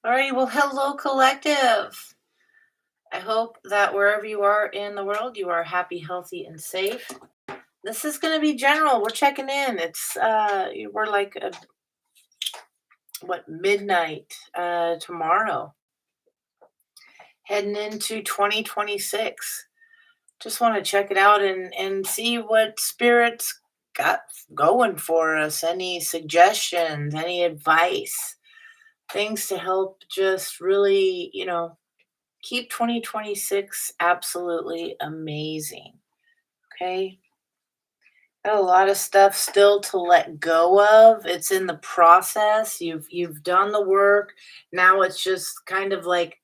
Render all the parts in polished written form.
Alrighty, well, hello, collective. I hope that wherever you are in the world, you are happy, healthy, and safe. This is going to be general. We're checking in. We're like midnight tomorrow, heading into 2026. Just want to check it out and see what spirits got going for us. Any suggestions? Any advice? Things to help just really, keep 2026 absolutely amazing. Okay. Got a lot of stuff still to let go of. It's in the process. You've done the work. Now it's just kind of like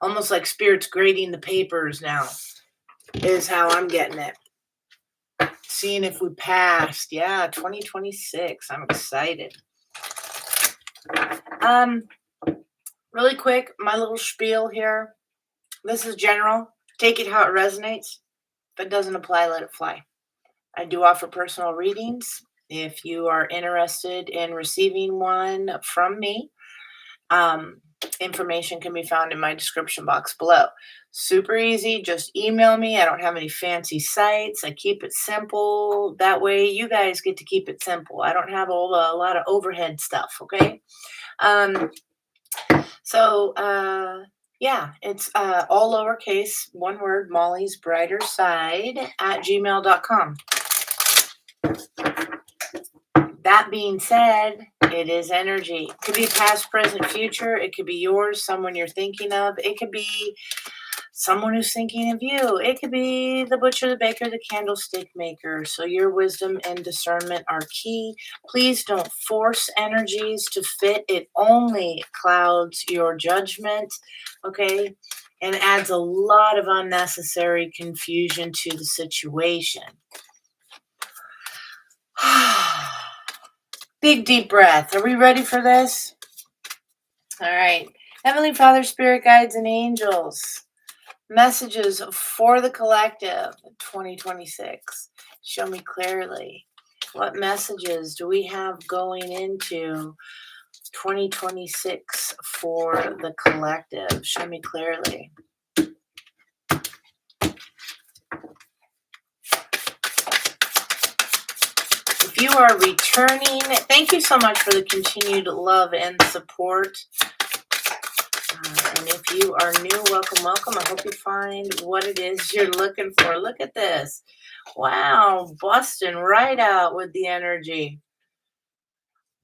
almost like spirits grading the papers now is how I'm getting it. Seeing if we passed. Yeah, 2026. I'm excited. Really quick, my little spiel here. This is general. Take it how it resonates. If it doesn't apply, let it fly. I do offer personal readings. If you are interested in receiving one from me, information can be found in my description box below. Super easy. Just email me. I don't have any fancy sites. I keep it simple. That way you guys get to keep it simple. I don't have a lot of overhead stuff, okay? Yeah, it's all lowercase, one word, MollysBrighterSide at gmail.com. That being said, it is energy. It could be past, present, future. It could be yours, someone you're thinking of. It could be someone who's thinking of you. It could be the butcher, the baker, the candlestick maker. So your wisdom and discernment are key. Please don't force energies to fit. It only clouds your judgment, okay? And adds a lot of unnecessary confusion to the situation. Big deep breath. Are we ready for this? All right. Heavenly Father, Spirit Guides, and Angels. Messages for the collective 2026. Show me clearly. What messages do we have going into 2026 for the collective? Show me clearly. If you are returning, thank you so much for the continued love and support. And if you are new, welcome, welcome. I hope you find what it is you're looking for. Look at this. Wow, busting right out with the energy.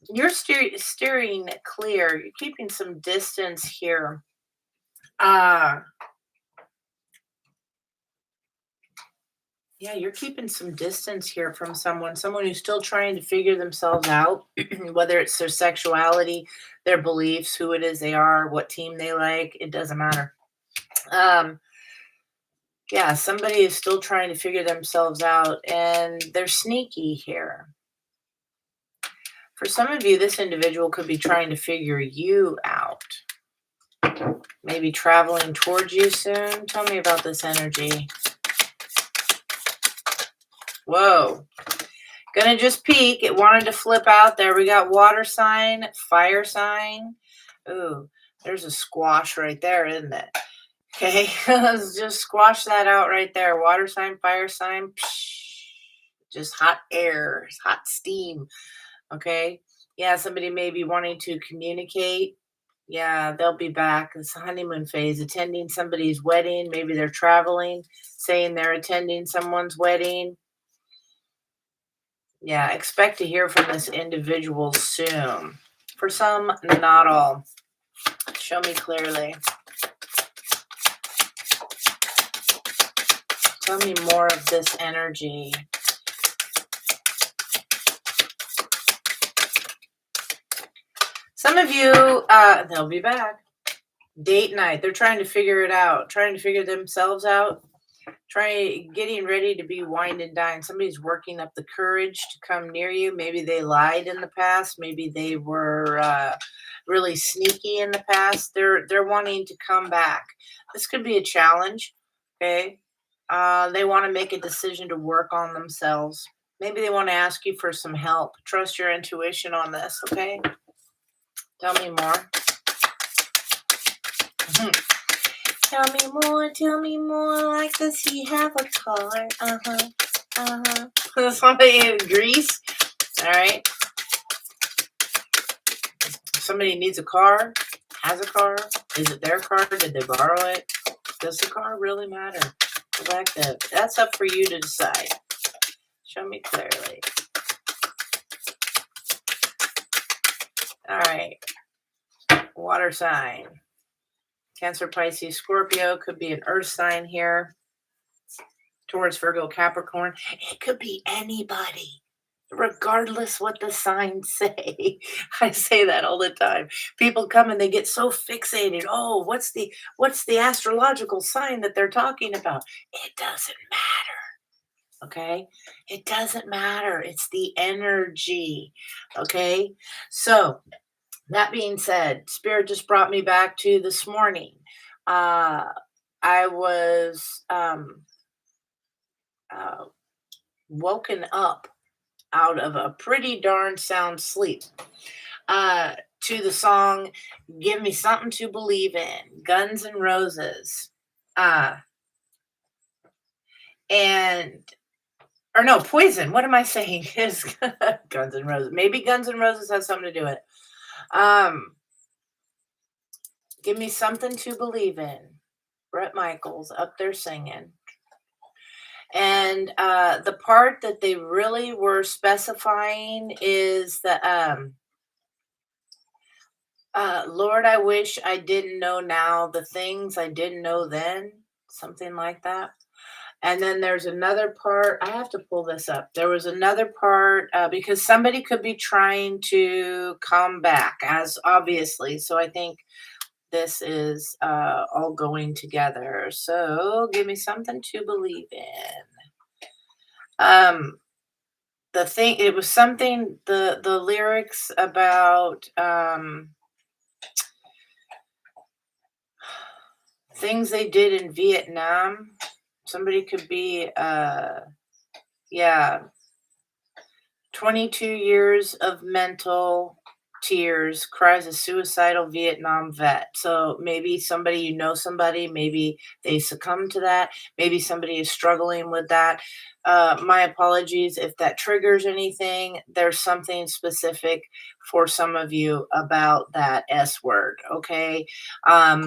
You're steering clear. You're keeping some distance here. Yeah, you're keeping some distance here from someone who's still trying to figure themselves out, whether it's their sexuality, their beliefs, who it is they are, what team they like, it doesn't matter. Yeah, somebody is still trying to figure themselves out, and they're sneaky here. For some of you, this individual could be trying to figure you out. Maybe traveling towards you soon. Tell me about this energy. Whoa. Gonna just peek. It wanted to flip out there. We got water sign, fire sign. Ooh, there's a squash right there, isn't it? Okay, let's just squash that out right there. Water sign, fire sign. Psh, just hot air, hot steam. Okay. Yeah, somebody may be wanting to communicate. Yeah, they'll be back. It's a honeymoon phase, attending somebody's wedding. Maybe they're traveling, saying they're attending someone's wedding. Yeah, expect to hear from this individual soon. For some, not all. Show me clearly. Tell me more of this energy. Some of you, they'll be back. Date night. They're trying to figure it out, trying to figure themselves out. Getting ready to be wined and dined. Somebody's working up the courage to come near you. Maybe they lied in the past. Maybe they were really sneaky in the past. They're wanting to come back. This could be a challenge. Okay, they want to make a decision to work on themselves. Maybe they want to ask you for some help. Trust your intuition on this. Okay, tell me more. Tell me more, like does he have a car? Somebody in Greece. All right. Somebody needs a car, has a car. Is it their car? Did they borrow it? Does the car really matter? Go back to that's up for you to decide. Show me clearly. All right. Water sign. Cancer, Pisces, Scorpio. Could be an earth sign here. Taurus, Virgo, Capricorn. It could be anybody, regardless what the signs say. I say that all the time. People come and they get so fixated. Oh, what's the astrological sign that they're talking about? It doesn't matter. Okay? It doesn't matter. It's the energy. Okay? So, that being said, Spirit just brought me back to this morning. I was uh, woken up out of a pretty darn sound sleep to the song Give Me Something to Believe In, Guns N' Roses. And or no, Poison. What am I saying? Is Guns N' Roses. Maybe Guns N' Roses has something to do with it. Give Me Something to Believe In. Bret Michaels up there singing. And the part that they really were specifying is the Lord, I wish I didn't know now the things I didn't know then, something like that. And then there's another part. I have to pull this up. There was another part because somebody could be trying to come back, as obviously. So I think this is all going together. So give me something to believe in. The thing, it was something, the lyrics about things they did in Vietnam. Somebody could be, yeah, 22 years of mental tears, cries a suicidal Vietnam vet. So maybe somebody, somebody, maybe they succumb to that. Maybe somebody is struggling with that. My apologies if that triggers anything. There's something specific for some of you about that S word, okay?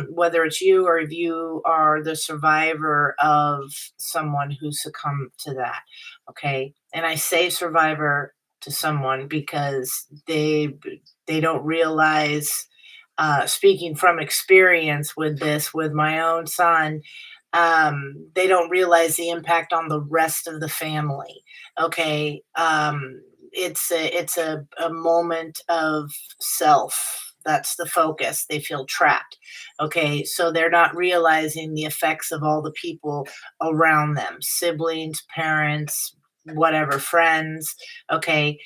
Whether it's you or if you are the survivor of someone who succumbed to that, okay? And I say survivor to someone because they don't realize, speaking from experience with this with my own son, they don't realize the impact on the rest of the family. Okay. It's a moment of self. That's the focus. They feel trapped. Okay. So they're not realizing the effects of all the people around them, siblings, parents, whatever, friends. Okay.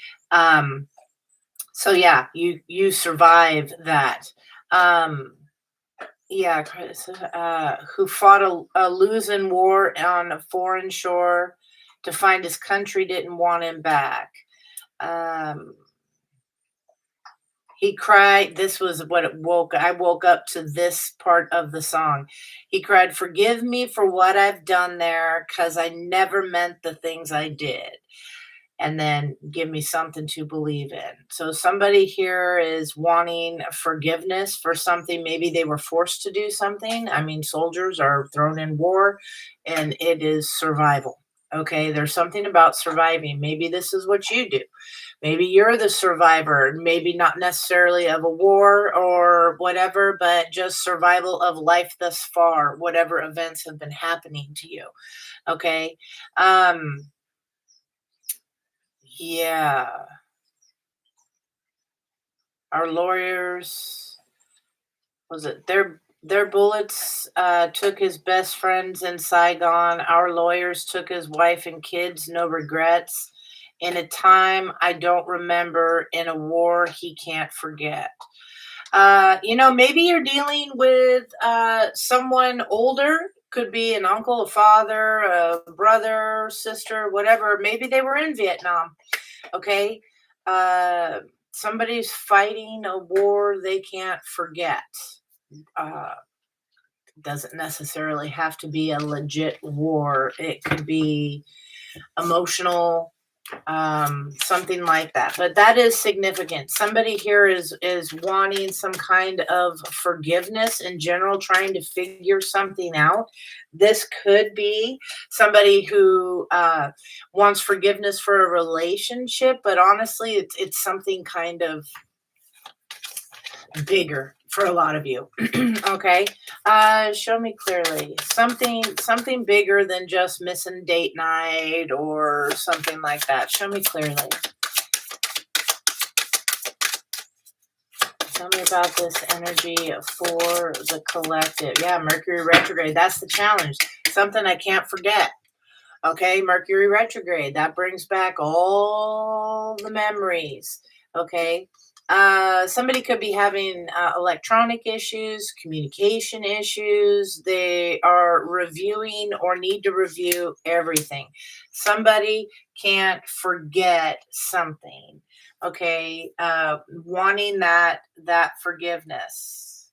So yeah, you survive that. Um, yeah, who fought a losing war on a foreign shore to find his country didn't want him back. Um, he cried. This was what I woke up to this part of the song. He cried, "Forgive me for what I've done there, 'cause I never meant the things I did." And then give me something to believe in. So somebody here is wanting forgiveness for something. Maybe they were forced to do something. I mean, soldiers are thrown in war and it is survival. Okay, there's something about surviving. Maybe this is what you do. Maybe you're the survivor, maybe not necessarily of a war or whatever, but just survival of life thus far, whatever events have been happening to you. Okay. Yeah. Our lawyers, was it their bullets took his best friends in Saigon. Our lawyers took his wife and kids, no regrets. In a time I don't remember, in a war he can't forget. Maybe you're dealing with someone older, could be an uncle, a father, a brother, sister, whatever. Maybe they were in Vietnam. Okay. Uh, Somebody's fighting a war they can't forget. Uh, Doesn't necessarily have to be a legit war. It could be emotional, something like that. But that is significant. Somebody here is wanting some kind of forgiveness in general, trying to figure something out. This could be somebody who wants forgiveness for a relationship, but honestly, it's something kind of bigger for a lot of you. Okay. Show me clearly something bigger than just missing date night or something like that. Show me clearly. Tell me about this energy for the collective. Yeah, Mercury retrograde. That's the challenge. Something I can't forget. Okay, Mercury retrograde. That brings back all the memories. Okay. Somebody could be having electronic issues, communication issues. They are reviewing or need to review everything. Somebody can't forget something. Okay, wanting that forgiveness.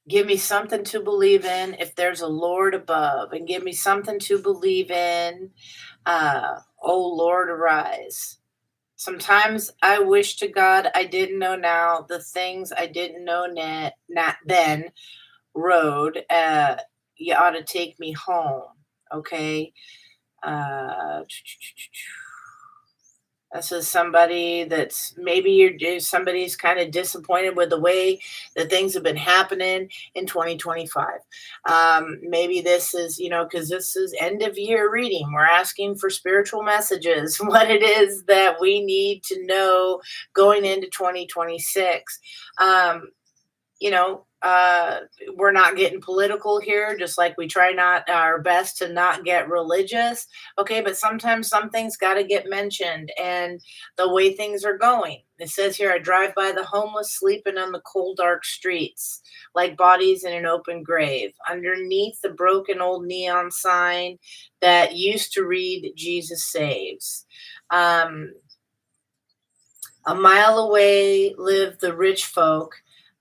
Give me something to believe in if there's a Lord above, and give me something to believe in. Oh Lord, arise. Sometimes I wish to God I didn't know now the things I didn't know not then. Road, you ought to take me home. Okay. Uh, This is somebody that's maybe somebody's kind of disappointed with the way that things have been happening in 2025. Maybe this is, because this is end of year reading. We're asking for spiritual messages, what it is that we need to know going into 2026. Um, you know, we're not getting political here, just like we try not our best to not get religious. Okay, but sometimes something's got to get mentioned, and the way things are going. It says here, I drive by the homeless sleeping on the cold, dark streets, like bodies in an open grave, underneath the broken old neon sign that used to read, Jesus saves. Um, a mile away live the rich folk,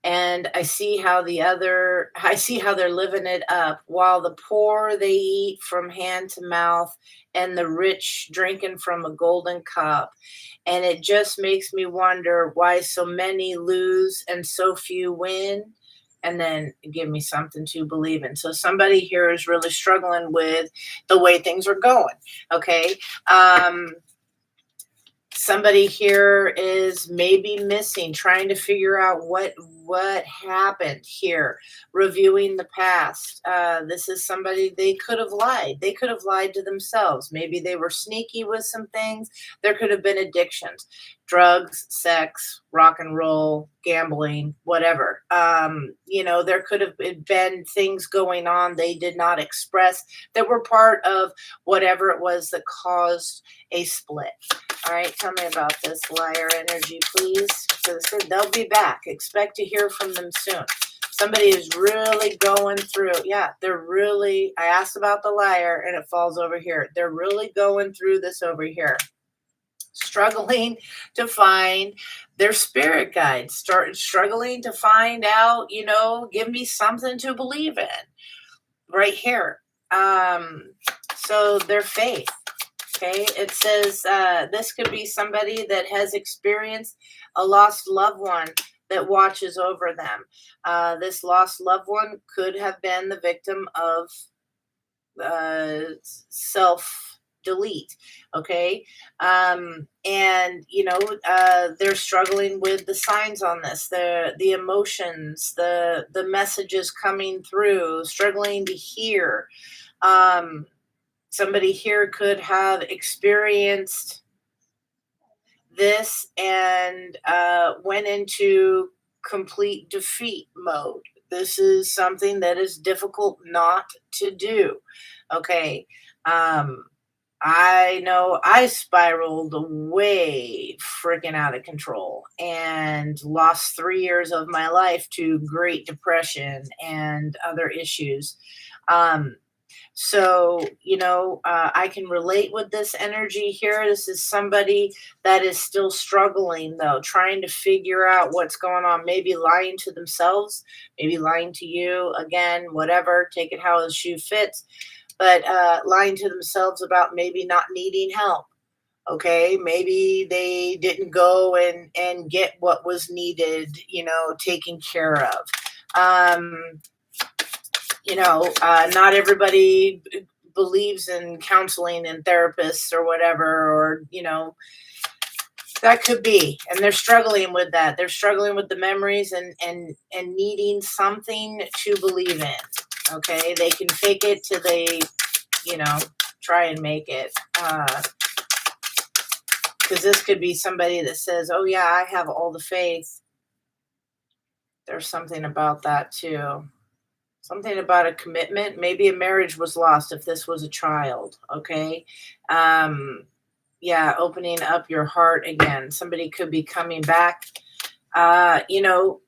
and I see how they're living it up, while the poor they eat from hand to mouth, and the rich drinking from a golden cup. And it just makes me wonder why so many lose and so few win. And then give me something to believe in. So somebody here is really struggling with the way things are going. Okay. Somebody here is maybe missing, trying to figure out what happened here, reviewing the past. This is somebody, they could have lied to themselves. Maybe they were sneaky with some things. There could have been addictions, drugs, sex, rock and roll, gambling, whatever. There could have been things going on they did not express that were part of whatever it was that caused a split. All right, tell me about this liar energy, please. So they'll be back. Expect to hear from them soon. Somebody is really going through. Yeah, I asked about the liar and it falls over here. They're really going through this over here. Struggling to find their spirit guides. Struggling to find out, give me something to believe in. Right here. So their faith. Okay, it says this could be somebody that has experienced a lost loved one that watches over them. This lost loved one could have been the victim of self delete. Okay, they're struggling with the signs on this, the emotions, the messages coming through, struggling to hear. Somebody here could have experienced this and went into complete defeat mode. This is something that is difficult not to do. Okay. I know I spiraled way freaking out of control and lost 3 years of my life to Great Depression and other issues. Um, So, I can relate with this energy here. This is somebody that is still struggling, though, trying to figure out what's going on, maybe lying to themselves, maybe lying to you, again, whatever, take it how the shoe fits, but lying to themselves about maybe not needing help. Okay, maybe they didn't go and get what was needed, taken care of. Um, not everybody believes in counseling and therapists or whatever, or that could be, and they're struggling with that. They're struggling with the memories and needing something to believe in. Okay, they can fake it till they, you know, try and make it. Because this could be somebody that says, "Oh yeah, I have all the faith." There's something about that too. Something about a commitment. Maybe a marriage was lost if this was a child. Okay. Um, yeah, opening up your heart again. Somebody could be coming back. Uh, you know,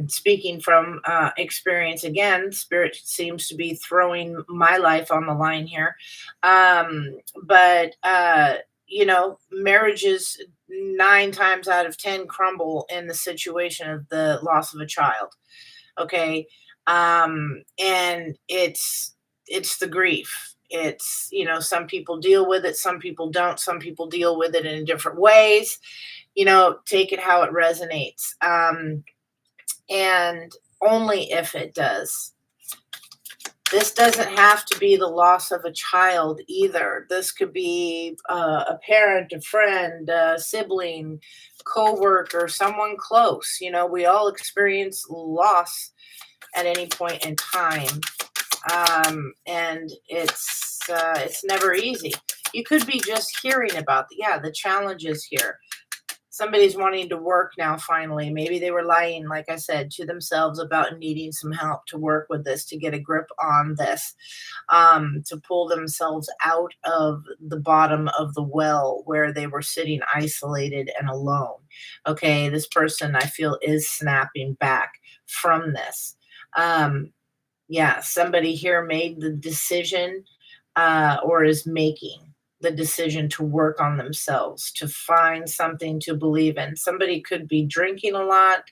Speaking from experience again, spirit seems to be throwing my life on the line here. But marriages 9 times out of 10 crumble in the situation of the loss of a child. Okay. And it's the grief. It's, some people deal with it, some people don't, some people deal with it in different ways. Take it how it resonates. And only if it does. This doesn't have to be the loss of a child either. This could be a parent, a friend, a sibling, coworker, someone close. We all experience loss at any point in time, and it's never easy. You could be just hearing about the challenges here. Somebody's wanting to work now finally. Maybe they were lying, like I said, to themselves about needing some help to work with this, to get a grip on this, to pull themselves out of the bottom of the well where they were sitting isolated and alone. Okay, this person I feel is snapping back from this. Um, yeah, somebody here made the decision, or is making the decision to work on themselves, to find something to believe in. Somebody could be drinking a lot,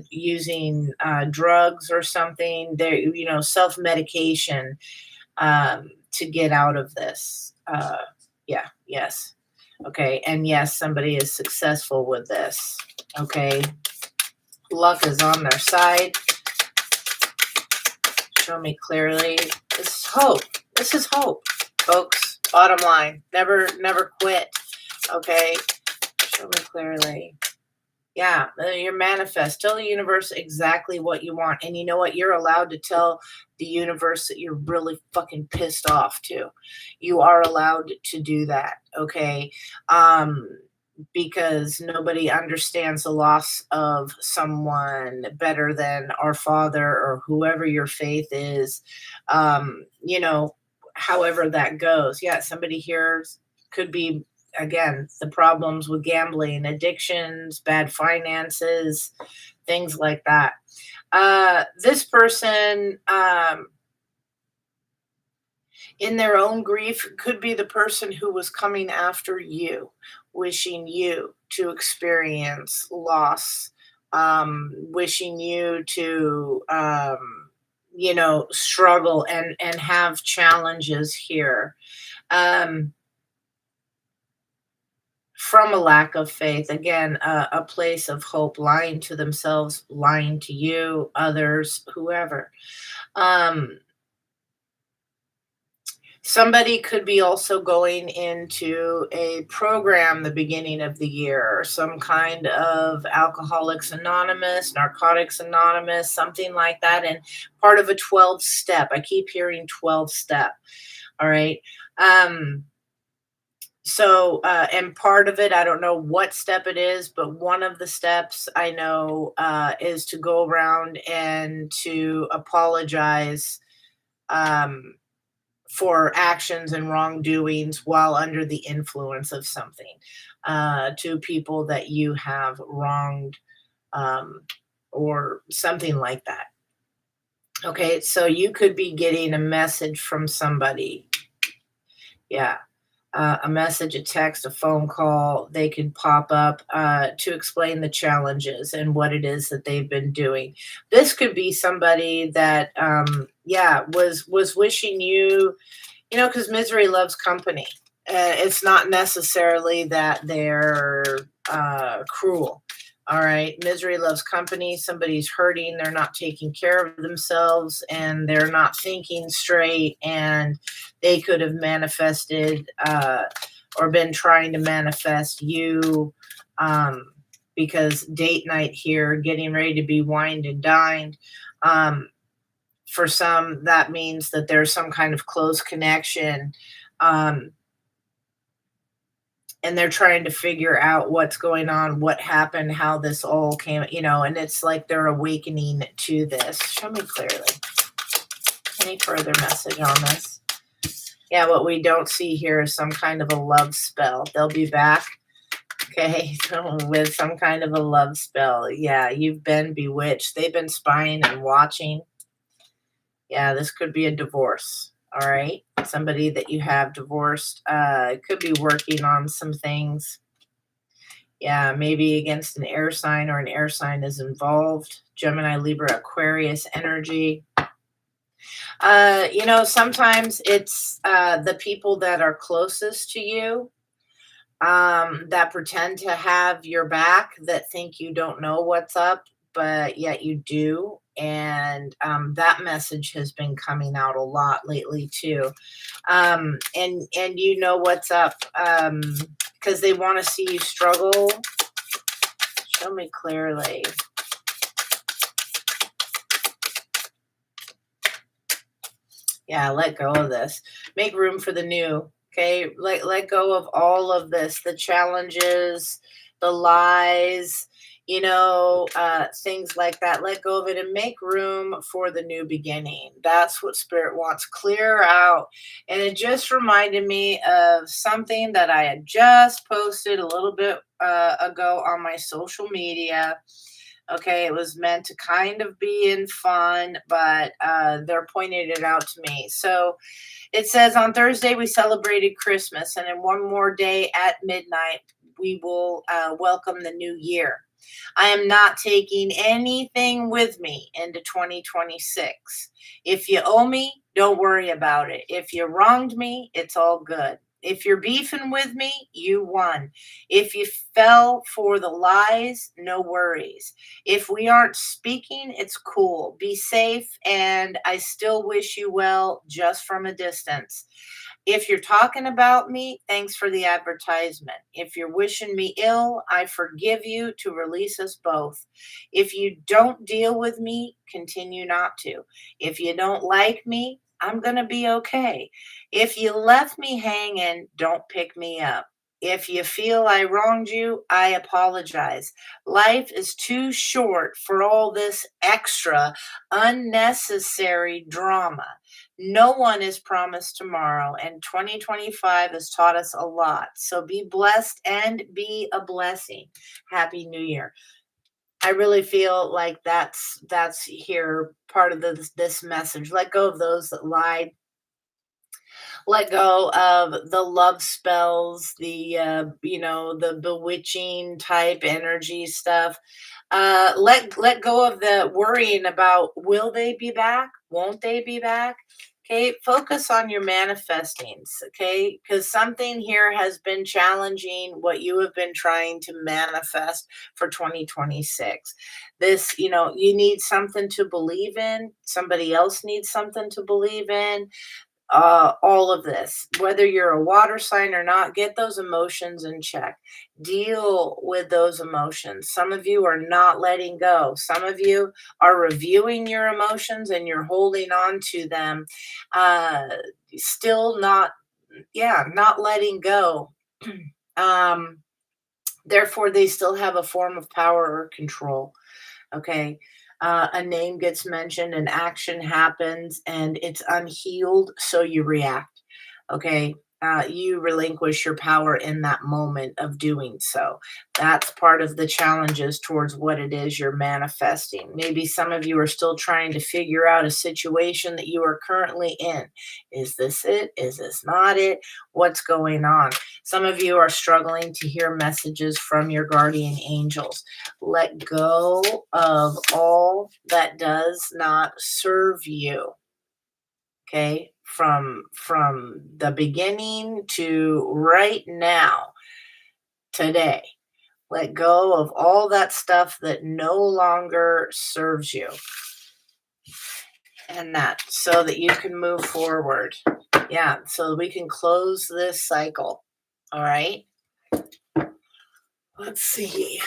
using drugs or something. They, self medication, to get out of this. Yeah, yes. Okay, and yes, somebody is successful with this. Okay, luck is on their side. Show me clearly. This is hope. This is hope, folks. Bottom line. Never quit. Okay. Show me clearly. Yeah, you manifest. Tell the universe exactly what you want. And you know what? You're allowed to tell the universe that you're really fucking pissed off too. You are allowed to do that. Okay. Um, because nobody understands the loss of someone better than our father or whoever your faith is. However that goes. Yeah, somebody here could be, again, the problems with gambling, addictions, bad finances, things like that. This person, in their own grief, could be the person who was coming after you, wishing you to experience loss, wishing you to, struggle and have challenges here. Um, from a lack of faith, again, a place of hope, lying to themselves, lying to you, others, whoever. Um, Somebody could be also going into a program the beginning of the year, some kind of Alcoholics Anonymous, Narcotics Anonymous, something like that, and part of a 12 step. I keep hearing 12 step. All right. And part of it, I don't know what step it is, but one of the steps I know is to go around and to apologize, for actions and wrongdoings while under the influence of something, to people that you have wronged, um, or something like that. Okay, so you could be getting a message from somebody. Yeah. A message, a text, a phone call, they could pop up to explain the challenges and what it is that they've been doing. This could be somebody that, yeah, was wishing you, because misery loves company. It's not necessarily that they're cruel. All right. Misery loves company. Somebody's hurting. They're not taking care of themselves and they're not thinking straight. And they could have manifested or been trying to manifest you, um, because date night here, getting ready to be wined and dined. Um, for some, that means that there's some kind of close connection. Um, and they're trying to figure out what's going on, what happened, how this all came, and it's like they're awakening to this. Show me clearly. Any further message on this? Yeah, what we don't see here is some kind of a love spell. They'll be back. Okay, so with some kind of a love spell. Yeah, you've been bewitched. They've been spying and watching. Yeah, this could be a divorce. All right. Somebody that you have divorced could be working on some things. Yeah, maybe against an air sign or an air sign is involved. Gemini, Libra, Aquarius energy. Sometimes it's the people that are closest to you, that pretend to have your back, that think you don't know what's up, but yet you do. And that message has been coming out a lot lately too. And you know what's up, because they want to see you struggle. Show me clearly. Yeah, let go of this. Make room for the new. Okay, let go of all of this, the challenges, the lies, things like that. Let go of it and make room for the new beginning. That's what spirit wants. Clear out. And it just reminded me of something that I had just posted a little bit ago on my social media. Okay, it was meant to kind of be in fun, but they're pointing it out to me. So it says on Thursday we celebrated Christmas, and in one more day at midnight we will welcome the new year. I am not taking anything with me into 2026. If you owe me, don't worry about it. If you wronged me, it's all good. If you're beefing with me, you won. If you fell for the lies, no worries. If we aren't speaking, it's cool. Be safe, and I still wish you well just from a distance. If you're talking about me, thanks for the advertisement. If you're wishing me ill, I forgive you to release us both. If you don't deal with me, continue not to. If you don't like me, I'm going to be okay. If you left me hanging, don't pick me up. If you feel I wronged you, I apologize. Life is too short for all this extra, unnecessary drama. No one is promised tomorrow, and 2025 has taught us a lot. So be blessed and be a blessing. Happy New Year. I really feel like that's here part of this message. Let go of those that lied. Let go of the love spells, the bewitching type energy stuff. Let go of the worrying about, will they be back, won't they be back. Okay, focus on your manifestings. Okay, because something here has been challenging what you have been trying to manifest for 2026. This, you need something to believe in, somebody else needs something to believe in. All of this, whether you're a water sign or not, get those emotions in check. Deal with those emotions. Some of you are not letting go. Some of you are reviewing your emotions and you're holding on to them. Uh, Still not, yeah, not letting go. um, Therefore, they still have a form of power or control. Okay. A name gets mentioned, an action happens, and it's unhealed, so you react. Okay. you relinquish your power in that moment of doing so. That's part of the challenges towards what it is you're manifesting. Maybe some of you are still trying to figure out a situation that you are currently in. Is this it? Is this not it? What's going on? Some of you are struggling to hear messages from your guardian angels. Let go of all that does not serve you. Okay, from the beginning to right now, today. Let go of all that stuff that no longer serves you. And that so that you can move forward. Yeah, so we can close this cycle. All right. Let's see.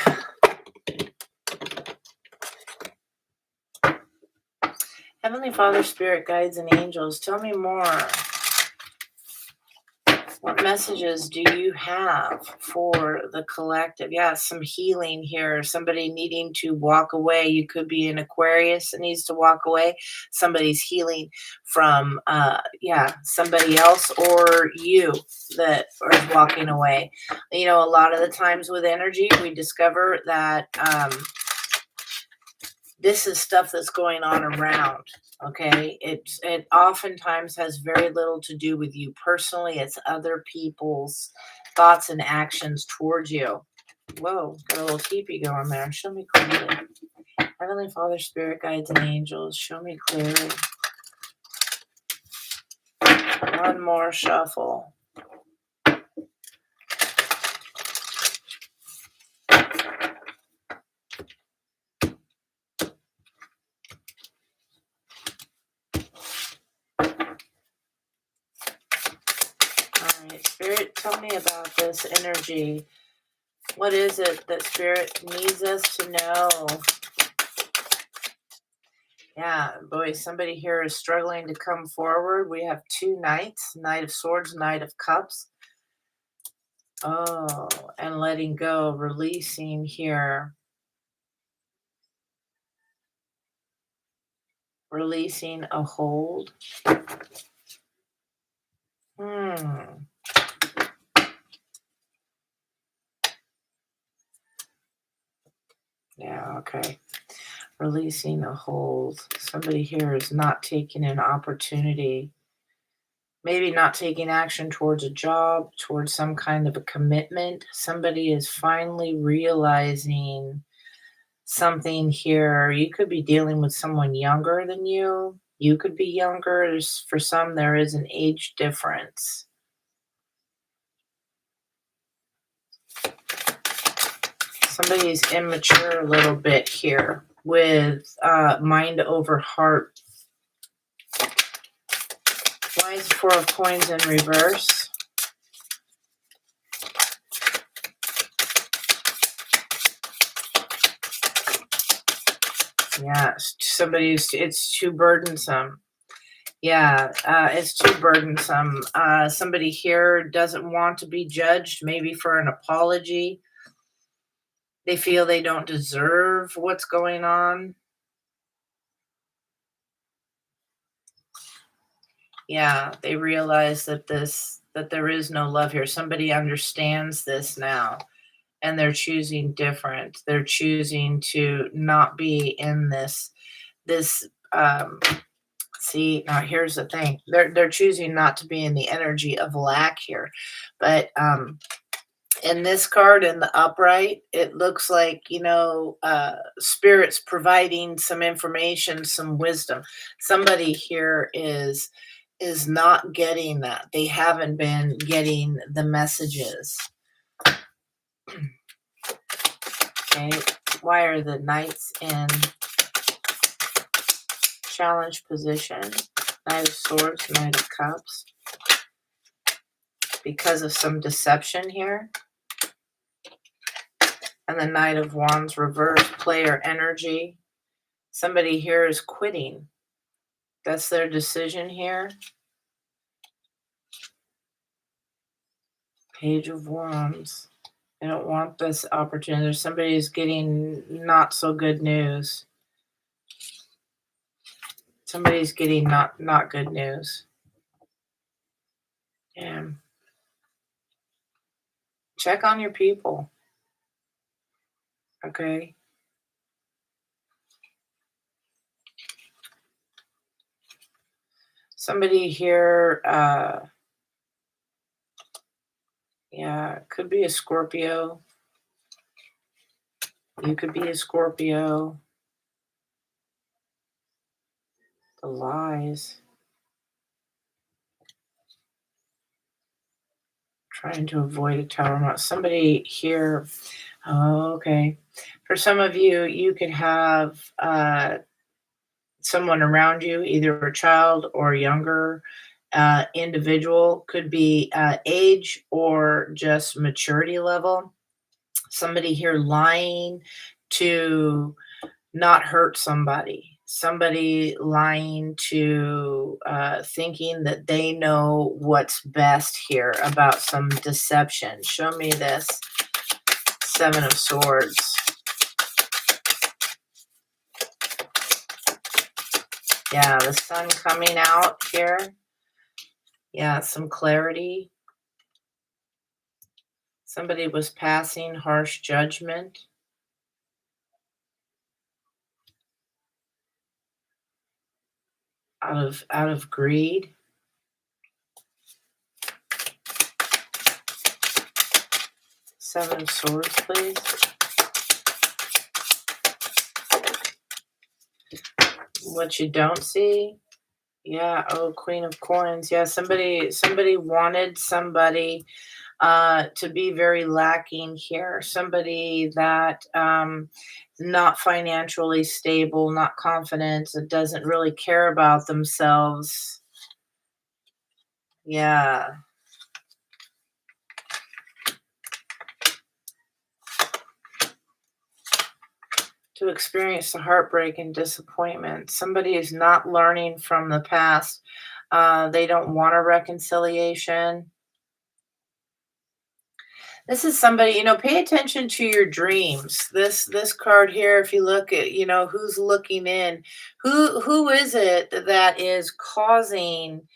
Heavenly Father, Spirit, Guides, and Angels, tell me more. What messages do you have for the collective? Yeah, some healing here. Somebody needing to walk away. You could be an Aquarius that needs to walk away. Somebody's healing from, somebody else or you that is walking away. You know, a lot of the times with energy, we discover that this is stuff that's going on around. Okay, it oftentimes has very little to do with you personally. It's other people's thoughts and actions towards you. Whoa, got a little teepee going there. Show me clearly. Heavenly Father, Spirit, Guides, and Angels, show me clearly. One more shuffle. Spirit, tell me about this energy. What is it that Spirit needs us to know? Yeah, boy, somebody here is struggling to come forward. We have two knights, Knight of Swords, Knight of Cups. Oh, and letting go, releasing here. Releasing a hold. Yeah, okay. Releasing a hold. Somebody here is not taking an opportunity. Maybe not taking action towards a job, towards some kind of a commitment. Somebody is finally realizing something here. You could be dealing with someone younger than you. You could be younger. For some, there is an age difference. Somebody's immature a little bit here with mind over heart. Why is 4 of Coins in reverse? Yeah, it's too burdensome. Yeah, it's too burdensome. Somebody here doesn't want to be judged, maybe for an apology. They feel they don't deserve what's going on. Yeah, they realize that there is no love here. Somebody understands this now, and they're choosing different. They're choosing to not be in this. See, now here's the thing. They're choosing not to be in the energy of lack here, but in this card in the upright, it looks like, Spirit's providing some information, some wisdom. Somebody here is not getting that. They haven't been getting the messages. Okay, why are the knights in challenge position? Knight of Swords, Knight of Cups. Because of some deception here. And the Knight of Wands reverse, player energy. Somebody here is quitting. That's their decision here. Page of Wands. They don't want this opportunity. Somebody is getting not so good news. Somebody's getting not good news. Yeah. Check on your people. Okay. Somebody here, yeah, could be a Scorpio. You could be a Scorpio. The lies. Trying to avoid a tower mount. Somebody here. Oh, okay. For some of you, you could have someone around you, either a child or younger individual, could be age or just maturity level. Somebody here lying to not hurt somebody. Somebody lying to thinking that they know what's best here about some deception. Show me this. Seven of Swords. Yeah, the sun coming out here. Yeah, some clarity. Somebody was passing harsh judgment. Out of greed. Seven of Swords, please. What you don't see. Yeah, oh, Queen of Coins. Yeah, somebody wanted somebody to be very lacking here. Somebody that not financially stable, not confident, that doesn't really care about themselves. Yeah. To experience the heartbreak and disappointment. Somebody is not learning from the past. They don't want a reconciliation. This is somebody, pay attention to your dreams. This card here, if you look at, who's looking in, who is it that is causing,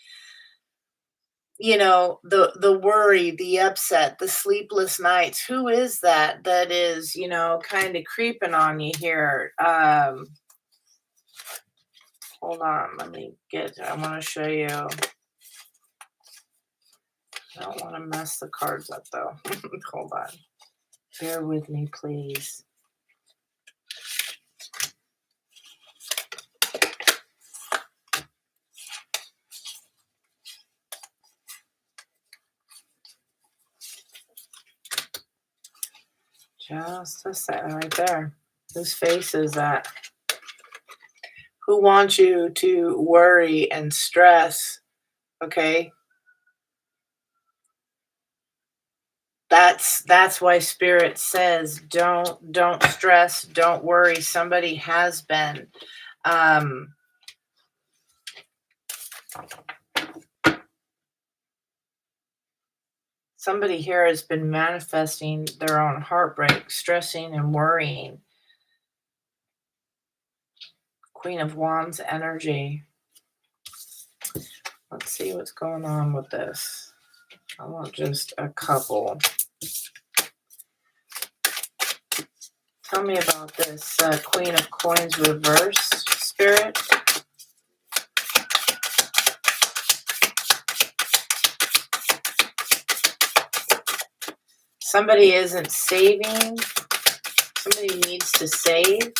the worry, the upset, the sleepless nights? Who is that is, kind of creeping on you here? Hold on, I want to show you. I don't want to mess the cards up though. Hold on. Bear with me, please. Just a second, right there. Whose face is that? Who wants you to worry and stress? Okay. That's why Spirit says don't stress, don't worry. Somebody has been. Somebody here has been manifesting their own heartbreak, stressing and worrying. Queen of Wands energy. Let's see what's going on with this. I want just a couple. Tell me about this Queen of Coins reversed, Spirit. Somebody isn't saving. Somebody needs to save,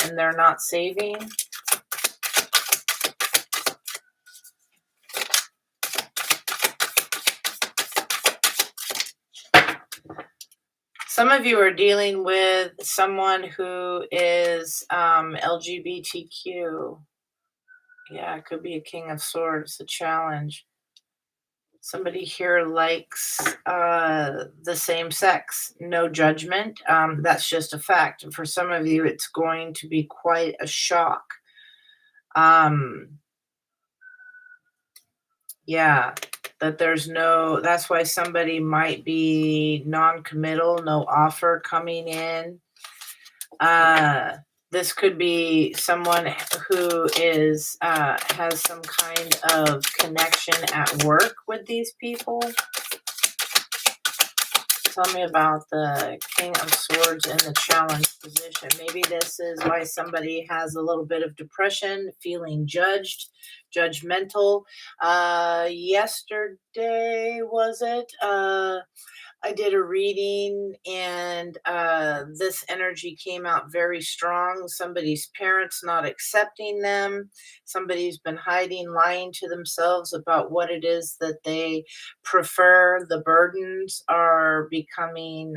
and they're not saving. Some of you are dealing with someone who is LGBTQ. Yeah, it could be a King of Swords, a challenge. Somebody here likes the same sex. No judgment. That's just a fact. And for some of you, it's going to be quite a shock. Yeah, that's why somebody might be non-committal, no offer coming in. This could be someone who is has some kind of connection at work with these people. Tell me about the King of Swords in the challenge position. Maybe this is why somebody has a little bit of depression, feeling judged, judgmental. Yesterday, was it? I did a reading and this energy came out very strong. Somebody's parents not accepting them. Somebody's been hiding, lying to themselves about what it is that they prefer. The burdens are becoming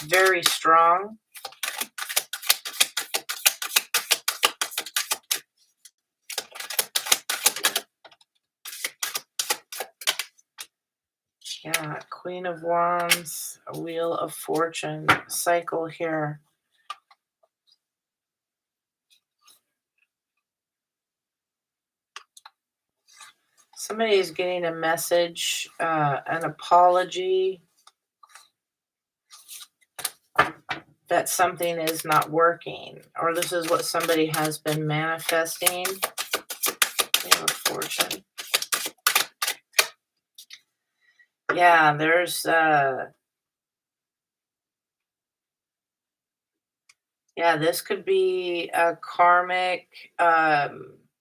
very strong. Yeah, Queen of Wands, a Wheel of Fortune cycle here. Somebody is getting a message, an apology that something is not working, or this is what somebody has been manifesting. Wheel of Fortune. Yeah, there's yeah, this could be a karmic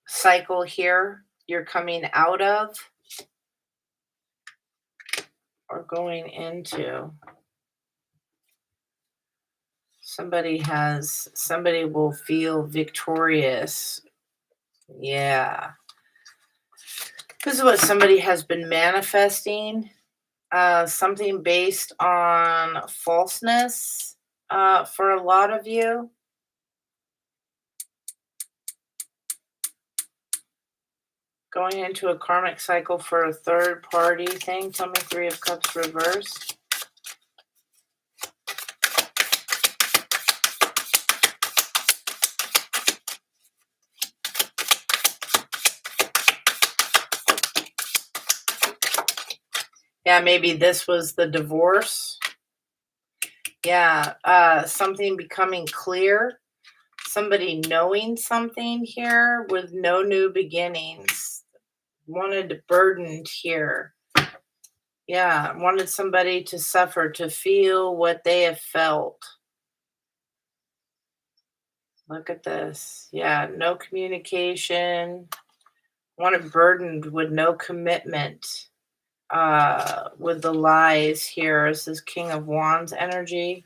cycle here you're coming out of or going into. Somebody will feel victorious. Yeah. This is what somebody has been manifesting. Something based on falseness for a lot of you. Going into a karmic cycle for a third party thing. Tell me Three of Cups reversed. Yeah, maybe this was the divorce. Yeah, something becoming clear. Somebody knowing something here with no new beginnings. Wanted burdened here. Yeah, wanted somebody to suffer, to feel what they have felt. Look at this. Yeah, no communication. Wanted burdened with no commitment. With the lies here. This is King of Wands energy.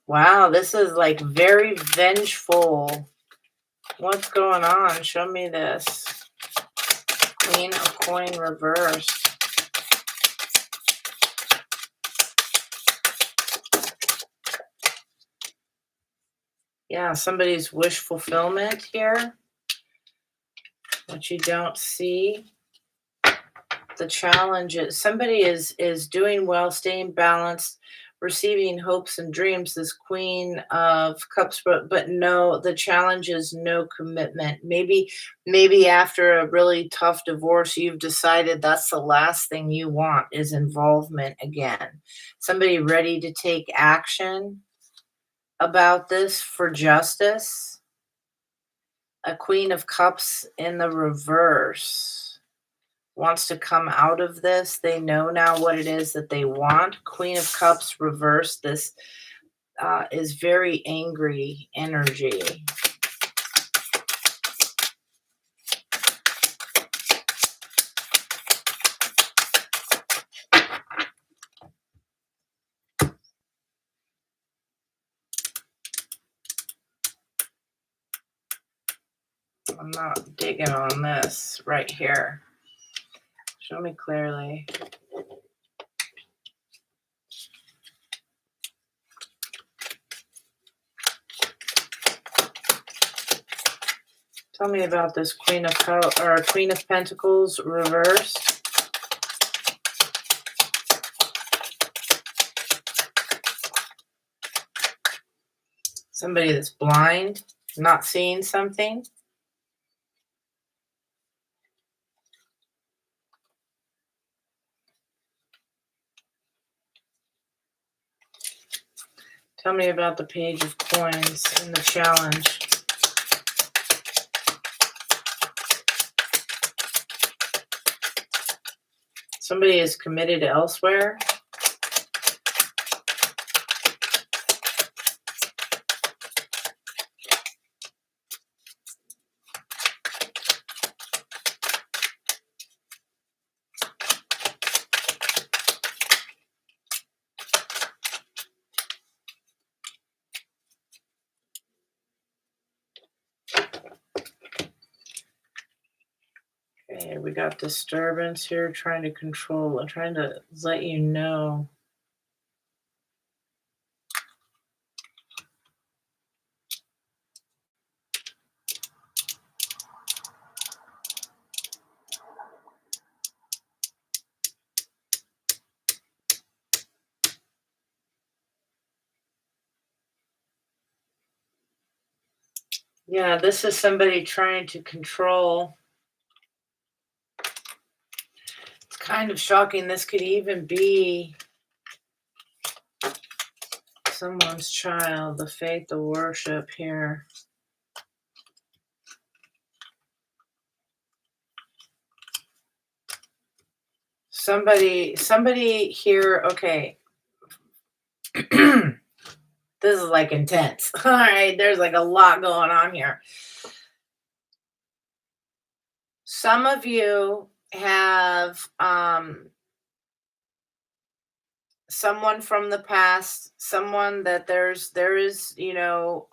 Wow, this is like very vengeful. What's going on? Show me this. Queen of Coin reversed. Yeah, somebody's wish fulfillment here. What you don't see. The challenge is somebody is doing well, staying balanced, receiving hopes and dreams. This Queen of Cups, but no, the challenge is no commitment. Maybe after a really tough divorce, you've decided that's the last thing you want is involvement again. Somebody ready to take action about this for justice. A Queen of Cups in the reverse. Wants to come out of this. They know now what it is that they want. Queen of Cups reversed. This is very angry energy. I'm not digging on this right here. Show me clearly. Tell me about this Queen of Pentacles reversed. Somebody that's blind, not seeing something. Tell me about the Page of Coins in the challenge. Somebody is committed elsewhere. Okay, we got disturbance here, trying to control and trying to let you know. Yeah, this is somebody trying to control. It's kind of shocking. This could even be someone's child, the faith, the worship here. Somebody here, okay. This is like intense. All right, there's like a lot going on here. Some of you have someone from the past, someone that there is, no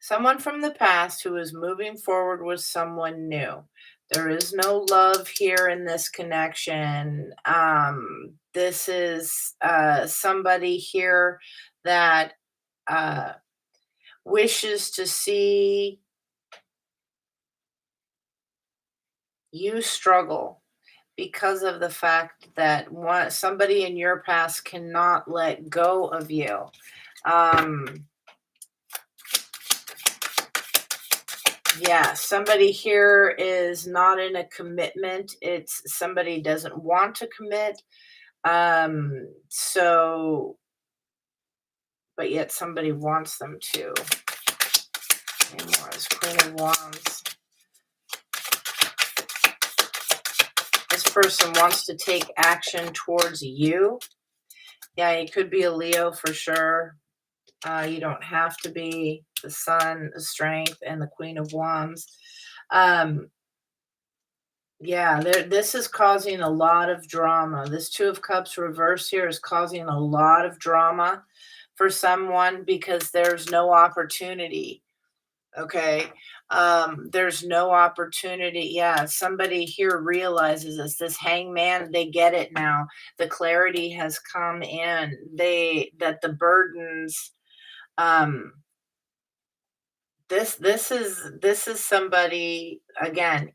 someone from the past who is moving forward with someone new. There is no love here in this connection. This is somebody here that wishes to see you struggle because of the fact that somebody in your past cannot let go of you. Yeah, somebody here is not in a commitment. It's somebody doesn't want to commit. So, but yet somebody wants them to. And more is Queen of Wands. This person wants to take action towards you. Yeah, it could be a Leo for sure. You don't have to be. The Sun, the Strength, and the Queen of Wands. Yeah, this is causing a lot of drama. This Two of Cups reverse here is causing a lot of drama for someone because there's no opportunity. Okay. There's no opportunity. Yeah, somebody here realizes this Hangman, they get it now. The clarity has come in. That the burdens, this is somebody, again,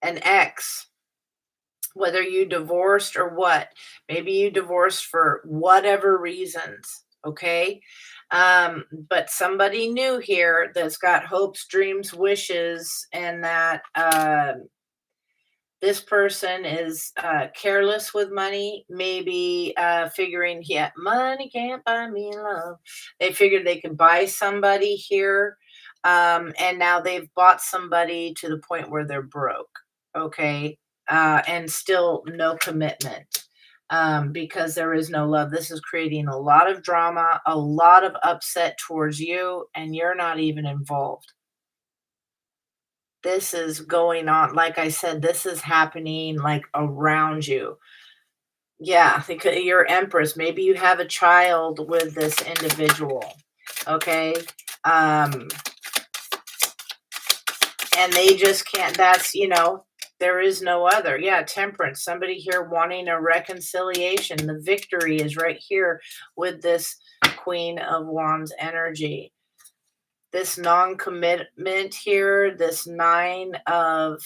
an ex, whether you divorced or what. Maybe you divorced for whatever reasons, okay? But somebody new here that's got hopes, dreams, wishes, and that this person is careless with money, maybe figuring, yeah, money can't buy me love. They figured they could buy somebody here, and now they've bought somebody to the point where they're broke, okay? And still no commitment because there is no love. This is creating a lot of drama, a lot of upset towards you, and you're not even involved. This is going on. Like I said, this is happening like around you. Yeah, because you're Empress. Maybe you have a child with this individual. Okay. And they just can't, there is no other. Yeah, Temperance. Somebody here wanting a reconciliation. The victory is right here with this Queen of Wands energy. This non-commitment here, this Nine of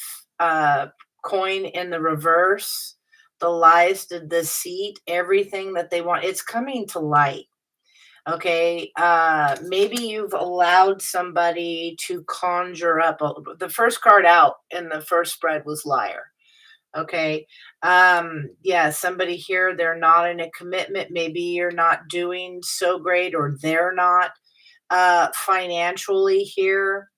coin in the reverse, the lies, the deceit, everything that they want, it's coming to light. Okay, maybe you've allowed somebody to conjure up. The first card out in the first spread was liar. Okay, yeah, somebody here, they're not in a commitment. Maybe you're not doing so great, or they're not financially here.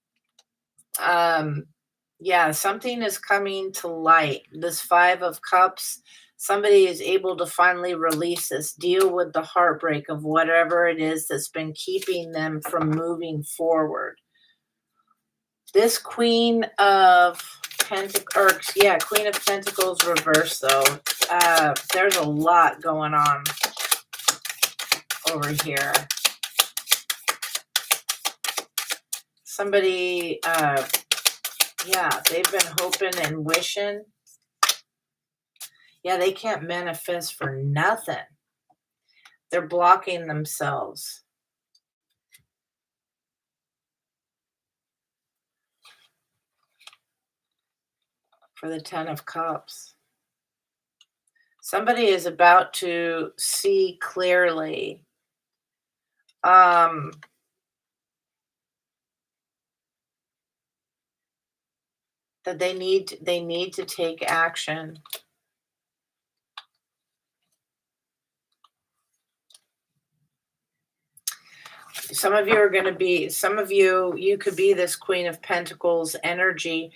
Yeah, something is coming to light. This 5 of Cups, somebody is able to finally release this, deal with the heartbreak of whatever it is that's been keeping them from moving forward. This Queen of Pentacles, yeah, Queen of Pentacles reverse though. There's a lot going on over here. Somebody, yeah, they've been hoping and wishing. Yeah, they can't manifest for nothing. They're blocking themselves. For the 10 of Cups. Somebody is about to see clearly. Um, that they need to take action. Some of you are going to be, some of you could be this Queen of Pentacles energy.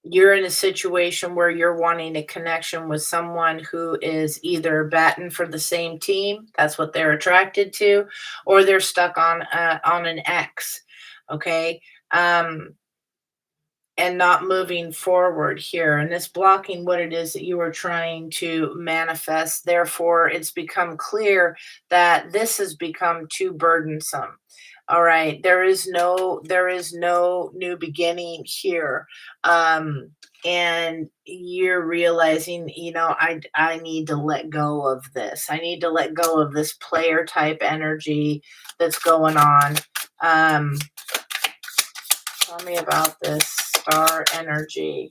You're in a situation where you're wanting a connection with someone who is either batting for the same team, that's what they're attracted to, or they're stuck on an ex, okay? And not moving forward here, and it's blocking what it is that you are trying to manifest. Therefore, it's become clear that this has become too burdensome. All right, there is no new beginning here. And you're realizing, you know, I need to let go of this. I need to let go of this player type energy that's going on. Tell me about this star energy.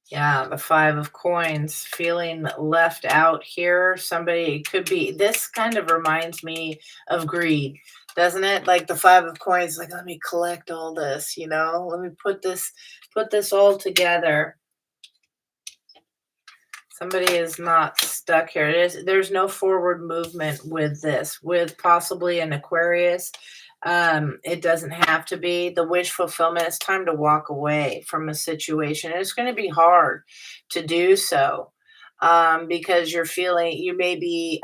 Yeah, the 5 of Coins, feeling left out here. Somebody could be, this kind of reminds me of greed, doesn't it? Like the 5 of Coins, like, let me collect all this, you know, let me put this all together. Somebody is not stuck here. There's no forward movement with this, with possibly an Aquarius. It doesn't have to be the wish fulfillment. It's time to walk away from a situation. It's going to be hard to do so, because you're feeling, you may be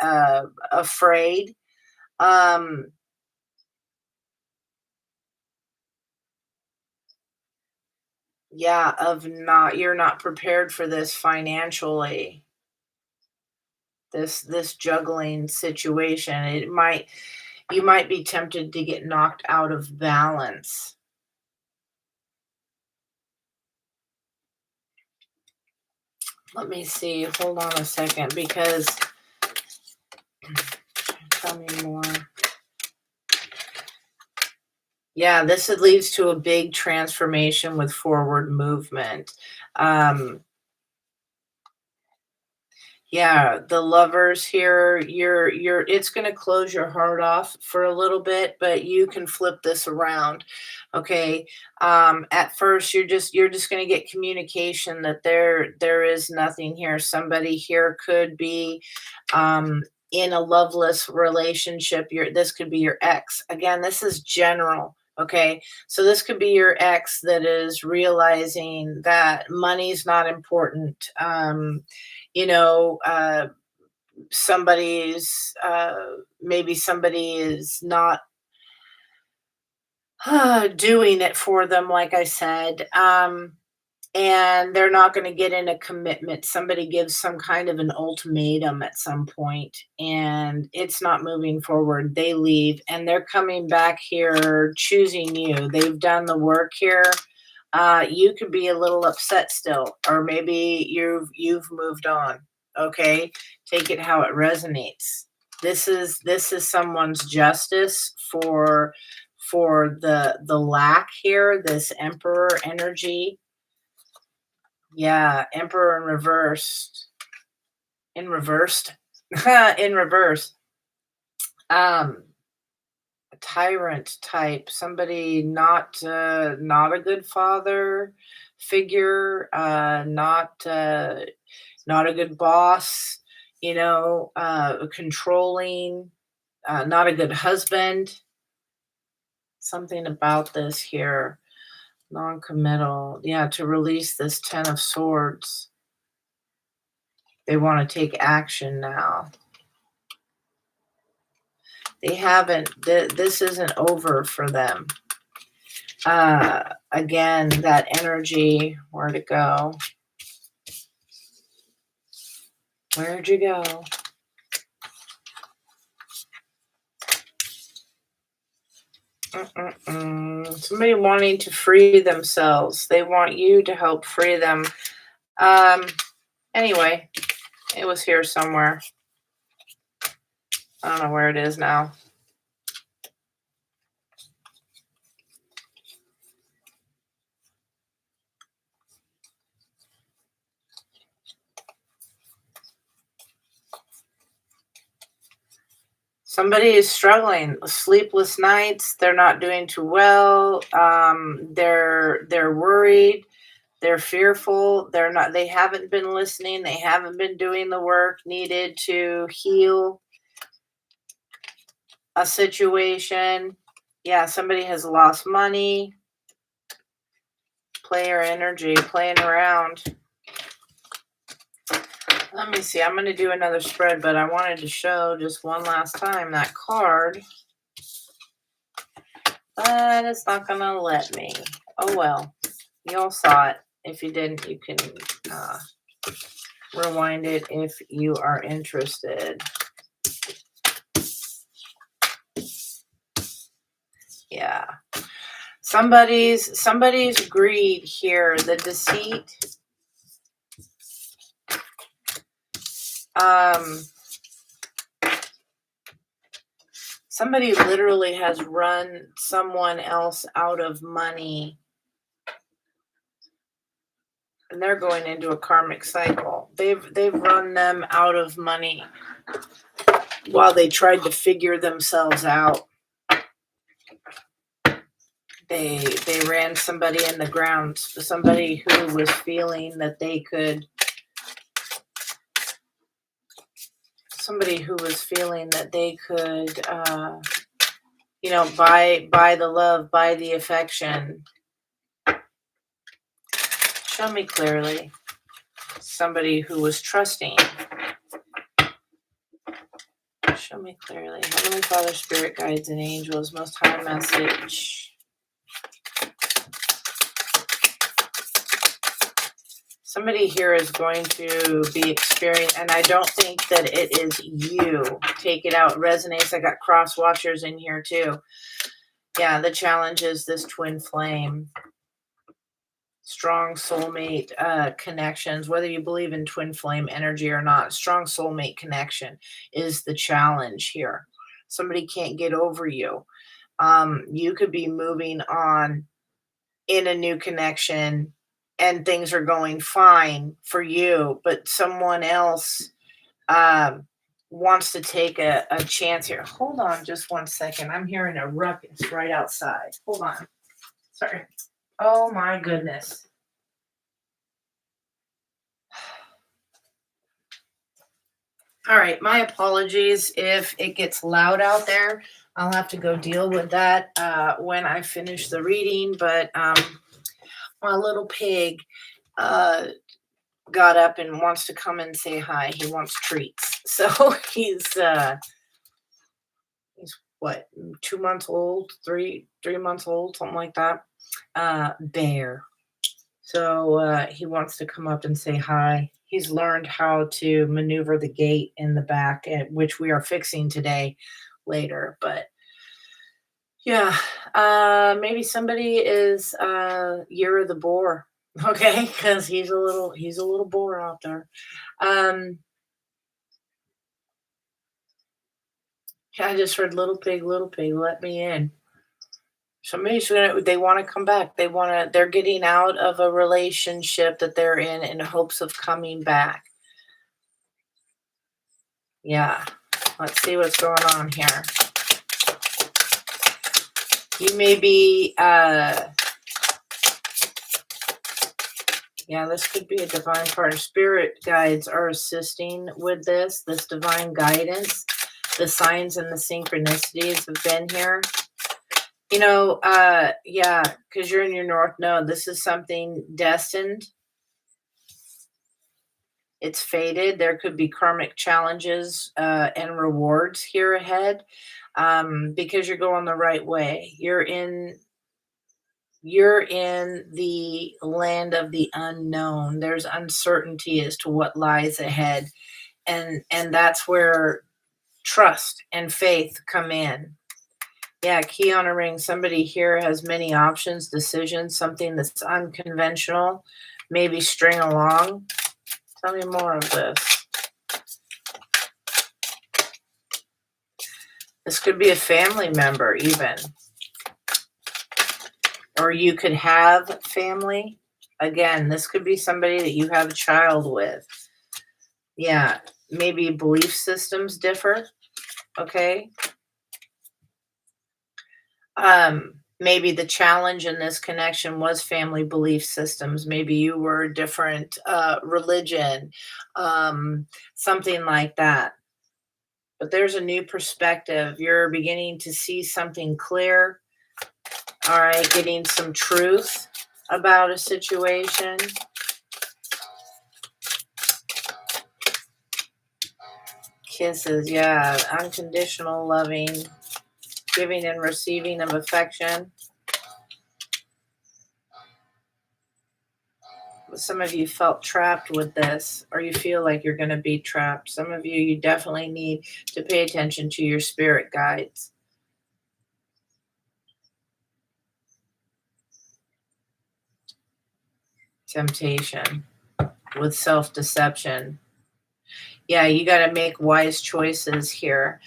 afraid. Um, yeah, of not, you're not prepared for this financially. This juggling situation. It might, you might be tempted to get knocked out of balance. Let me see. Hold on a second, because tell me more. Yeah, this leads to a big transformation with forward movement. Um, Yeah, the Lovers here, you're it's gonna close your heart off for a little bit, but you can flip this around, okay? At first, you're just gonna get communication that there is nothing here. Somebody here could be, in a loveless relationship. This could be your ex. Again, this is general, okay? So this could be your ex that is realizing that money's not important. You know, somebody's maybe somebody is not doing it for them, like I said, and they're not going to get in a commitment. Somebody gives some kind of an ultimatum at some point, and it's not moving forward. They leave, and they're coming back here choosing you. They've done the work here. You could be a little upset still, or maybe you've moved on. Okay, take it how it resonates. This is someone's justice for the lack here. This Emperor energy. Yeah, Emperor in reversed. In reversed. In reverse. Um, Tyrant type, somebody not not a good father, figure, not a good boss, controlling, not a good husband. Something about this here, non-committal. Yeah, to release this Ten of Swords. They want to take action now. They haven't, this isn't over for them. Again, that energy, where'd it go? Where'd you go? Somebody wanting to free themselves. They want you to help free them. Anyway, it was here somewhere. I don't know where it is now. Somebody is struggling. Sleepless nights. They're not doing too well. They're worried. They're fearful. They haven't been listening. They haven't been doing the work needed to heal a situation. Yeah, somebody has lost money. Player energy, playing around. Let me see. I'm going to do another spread, but I wanted to show just one last time that card. But it's not going to let me. Oh, well. You all saw it. If you didn't, you can rewind it if you are interested. Yeah. Somebody's greed here. The deceit. Somebody literally has run someone else out of money. And they're going into a karmic cycle. They've run them out of money while they tried to figure themselves out. They ran somebody in the ground, somebody who was feeling that they could, buy the love, buy the affection. Show me clearly. Somebody who was trusting. Show me clearly. Heavenly Father, Spirit, Guides, and Angels, Most High Message. Somebody here is going to be experiencing, and I don't think that it is you. Take it out. Resonates. I got cross watchers in here too. Yeah, the challenge is this twin flame. Strong soulmate connections, whether you believe in twin flame energy or not, strong soulmate connection is the challenge here. Somebody can't get over you. You could be moving on in a new connection and things are going fine for you, but someone else wants to take a chance here. Hold on just one second. I'm hearing a ruckus right outside. Hold on. Sorry. Oh my goodness. All right, my apologies if it gets loud out there. I'll have to go deal with that when I finish the reading, but my little pig got up and wants to come and say hi. He wants treats. So he's what, 2 months old, three months old, something like that. Bear. So he wants to come up and say hi. He's learned how to maneuver the gate in the back, which we are fixing today later. But yeah, maybe somebody is Year of the Boar. Okay, because he's a little boar out there. I just heard little pig, let me in. Somebody's they want to come back. They're getting out of a relationship that they're in hopes of coming back. Yeah. Let's see what's going on here. You may be Yeah, this could be a divine partner. Spirit guides are assisting with this divine guidance. The signs and the synchronicities have been here. Yeah, because you're in your north node. This is something destined. It's fated. There could be karmic challenges and rewards here ahead, because you're going the right way. You're in the land of the unknown. There's uncertainty as to what lies ahead, and that's where trust and faith come in. Yeah, key on a ring. Somebody here has many options, decisions, something that's unconventional, maybe string along. Tell me more of this. This could be a family member, even. Or you could have family. Again, this could be somebody that you have a child with. Yeah, maybe belief systems differ. Okay. Maybe the challenge in this connection was family belief systems. Maybe you were a different religion, something like that. But there's a new perspective. You're beginning to see something clear. All right, getting some truth about a situation. Kisses, yeah, unconditional loving, giving and receiving of affection. Some of you felt trapped with this, or you feel like you're going to be trapped. Some of you definitely need to pay attention to your spirit guides. Temptation with self-deception. Yeah, you got to make wise choices here.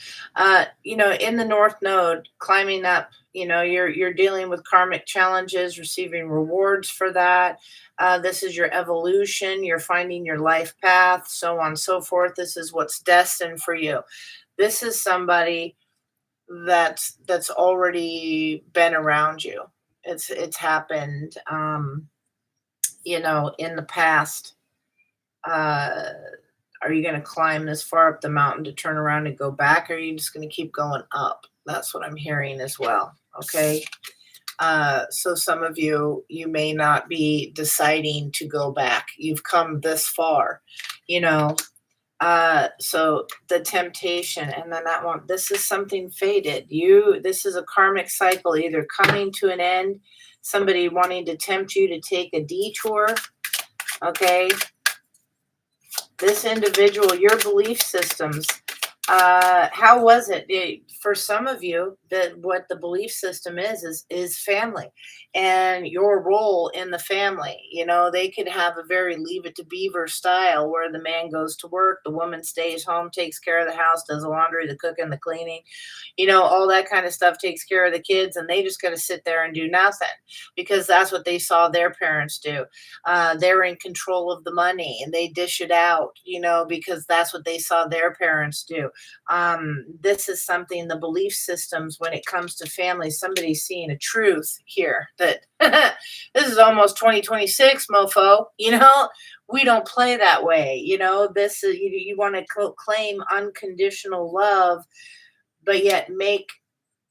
In the North Node, climbing up, you're dealing with karmic challenges, receiving rewards for that. This is your evolution. You're finding your life path, so on and so forth. This is what's destined for you. This is somebody that's already been around you. It's happened, in the past. Uh, are you going to climb this far up the mountain to turn around and go back? Or are you just going to keep going up? That's what I'm hearing as well. Okay. So some of you may not be deciding to go back. You've come this far, so the temptation, and then that one, this is something fated. This is a karmic cycle, either coming to an end, somebody wanting to tempt you to take a detour. Okay. This individual, your belief systems, how was it? For some of you, that what the belief system is family and your role in the family. They could have a very leave it to beaver style where the man goes to work, the woman stays home, takes care of the house, does the laundry, the cooking, the cleaning, all that kind of stuff, takes care of the kids, and they just got to sit there and do nothing because that's what they saw their parents do. They're in control of the money and they dish it out, because that's what they saw their parents do. This is something, the belief systems when it comes to family, somebody's seeing a truth here that this is almost 2026, mofo. We don't play that way. This is, you want to claim unconditional love, but yet make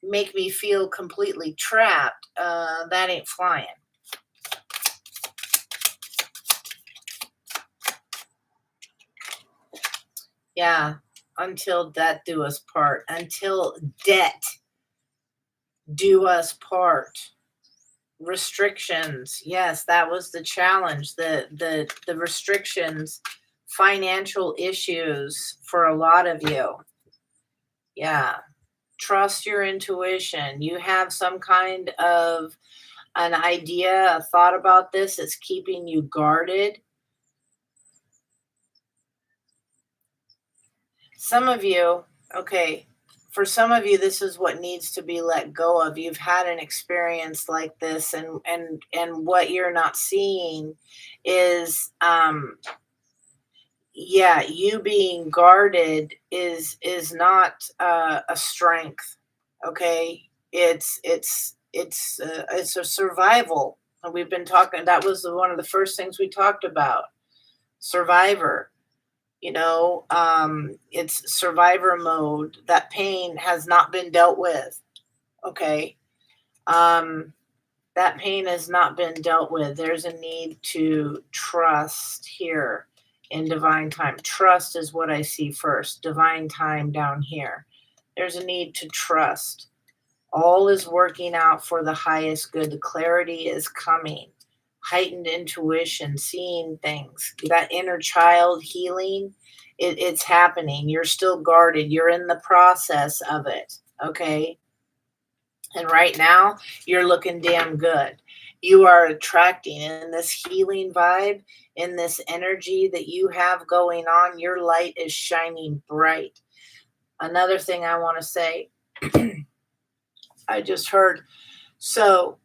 me feel completely trapped. That ain't flying. Yeah, until death do us part. Until debt do us part. Restrictions. Yes, that was the challenge. The restrictions, financial issues for a lot of you. Yeah. Trust your intuition. You have some kind of an idea, a thought about this. It's keeping you guarded. Some of you, okay, for some of you, this is what needs to be let go of. You've had an experience like this, and what you're not seeing is, yeah, you being guarded is not a strength. Okay, it's a survival. And we've been talking, that was one of the first things we talked about. Survivor, it's survivor mode. That pain has not been dealt with. Okay. That pain has not been dealt with. There's a need to trust here in divine time. Trust is what I see first. Divine time down here. There's a need to trust. All is working out for the highest good. The clarity is coming. Heightened intuition, seeing things. That inner child healing, it's happening. You're still guarded. You're in the process of it. Okay. And right now, you're looking damn good. You are attracting in this healing vibe, in this energy that you have going on. Your light is shining bright. Another thing I want to say, I just heard. So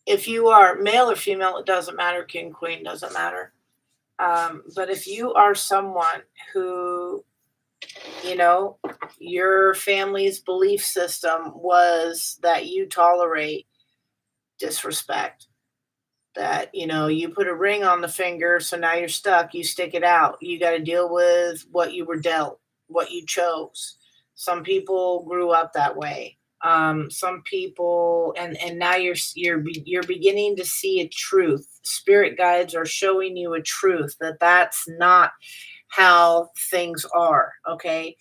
if you are male or female, it doesn't matter. King, queen, doesn't matter. But if you are someone who, your family's belief system was that you tolerate disrespect, that you put a ring on the finger, so now you're stuck, you stick it out, you got to deal with what you were dealt, what you chose. Some people grew up that way. Some people, and now you're beginning to see a truth. Spirit guides are showing you a truth that that's not how things are. Okay.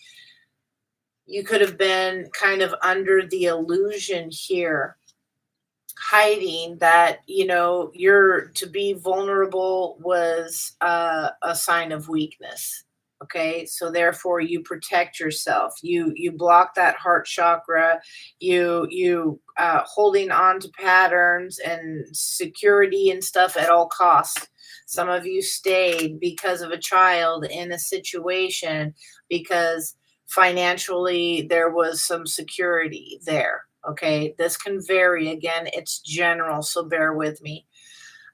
You could have been kind of under the illusion here, hiding that, to be vulnerable was a sign of weakness. Okay. So therefore you protect yourself. You block that heart chakra. You holding on to patterns and security and stuff at all costs. Some of you stayed because of a child in a situation because financially there was some security there. Okay, this can vary. Again, it's general, so bear with me.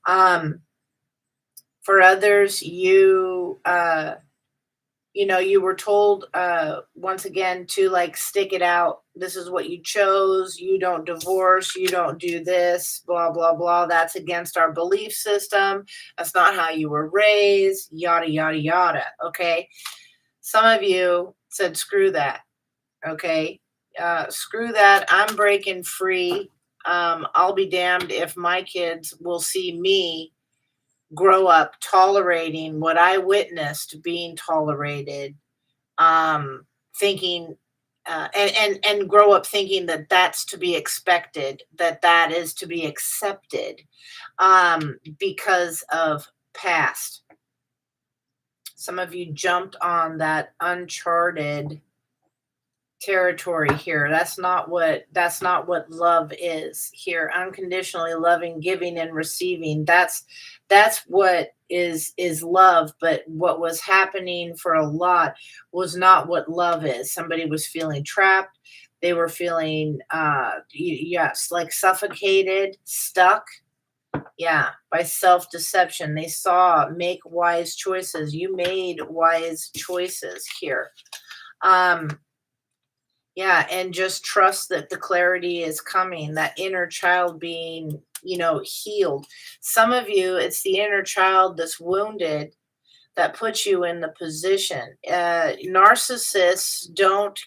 For others, you were told once again to like stick it out. This is what you chose. You don't divorce. You don't do this. Blah blah blah. That's against our belief system. That's not how you were raised. Yada yada yada. Okay, some of you said screw that. Okay. Screw that. I'm breaking free. I'll be damned if my kids will see me grow up tolerating what I witnessed being tolerated, thinking, and grow up thinking that that's to be expected, that is to be accepted, because of past. Some of you jumped on that uncharted territory here. That's not what love is here. Unconditionally loving, giving and receiving. That's what is love. But what was happening for a lot was not what love is. Somebody was feeling trapped. They were feeling yes, like suffocated, stuck. Yeah, by self-deception. They saw make wise choices. You made wise choices here. Yeah, and just trust that the clarity is coming, that inner child being, healed. Some of you, it's the inner child that's wounded that puts you in the position. Narcissists don't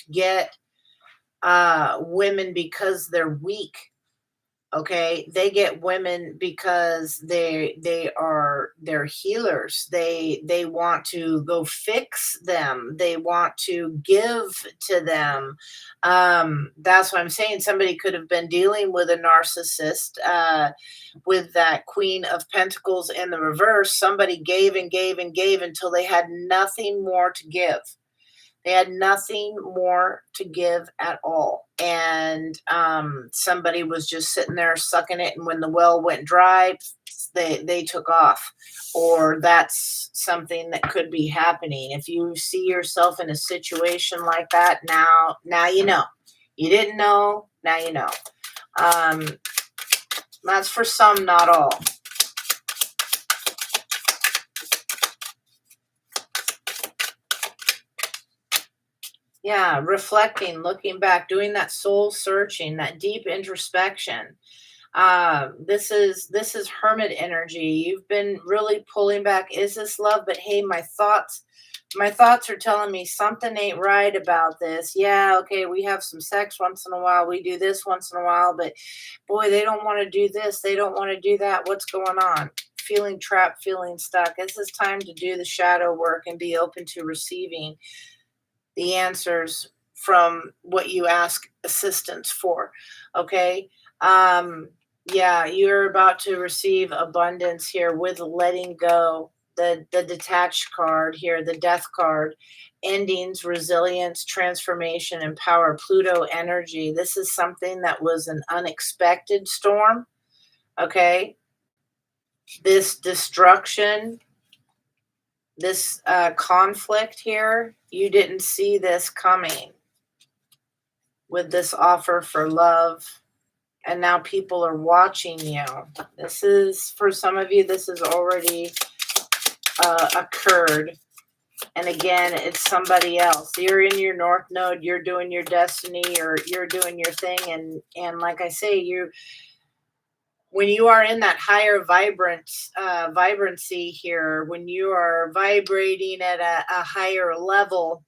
get women because they're weak. Okay, they get women because they're healers. They want to go fix them. They want to give to them. That's what I'm saying. Somebody could have been dealing with a narcissist, with that Queen of Pentacles in the reverse. Somebody gave and gave and gave until they had nothing more to give. They had nothing more to give at all. And somebody was just sitting there sucking it. And when the well went dry, they took off. Or that's something that could be happening. If you see yourself in a situation like that, now you know. You didn't know, now you know. That's for some, not all. Yeah, reflecting, looking back, doing that soul searching, that deep introspection. This is hermit energy. You've been really pulling back. Is this love? But hey, my thoughts are telling me something ain't right about this. Yeah, okay, we have some sex once in a while. We do this once in a while, but boy, they don't want to do this. They don't want to do that. What's going on? Feeling trapped, feeling stuck. This is time to do the shadow work and be open to receiving the answers from what you ask assistance for. Okay. Um, yeah, you're about to receive abundance here with letting go. The detached card here, the death card, endings, resilience, transformation, and power. Pluto energy. This is something that was an unexpected storm. Okay. This destruction, this conflict here, you didn't see this coming with this offer for love. And now people are watching you. This is, for some of you, this has already occurred. And again, it's somebody else. You're in your north node, you're doing your destiny, or you're doing your thing. And like I say, when you are in that higher vibrancy here, when you are vibrating at a higher level,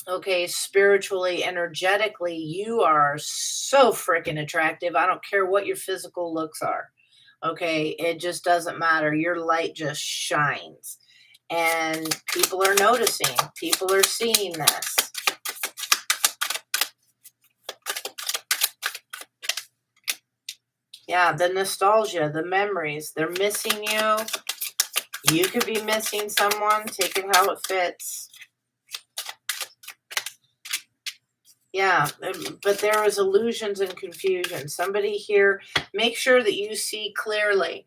okay, spiritually, energetically, you are so freaking attractive. I don't care what your physical looks are. Okay, it just doesn't matter. Your light just shines. And people are noticing, people are seeing this. Yeah, the nostalgia, the memories, they're missing you. You could be missing someone. Take it how it fits. Yeah, but there is illusions and confusion. Somebody here, make sure that you see clearly.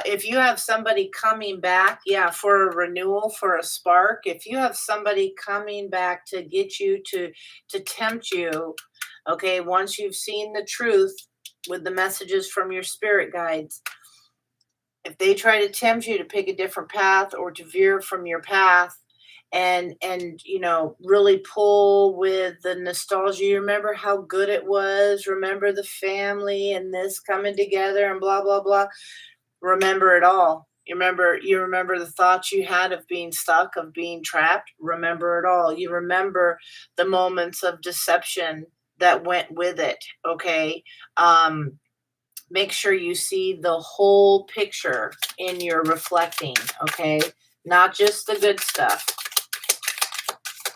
If you have somebody coming back, yeah, for a renewal, for a spark, if you have somebody coming back to get you to tempt you, okay, once you've seen the truth with the messages from your spirit guides, if they try to tempt you to pick a different path or to veer from your path, and really pull with the nostalgia, you remember how good it was, remember the family and this coming together and blah blah blah, remember it all. You remember the thoughts you had of being stuck, of being trapped, remember it all. You remember the moments of deception that went with it. Okay. um Make sure you see the whole picture in your reflecting. Okay, not just the good stuff.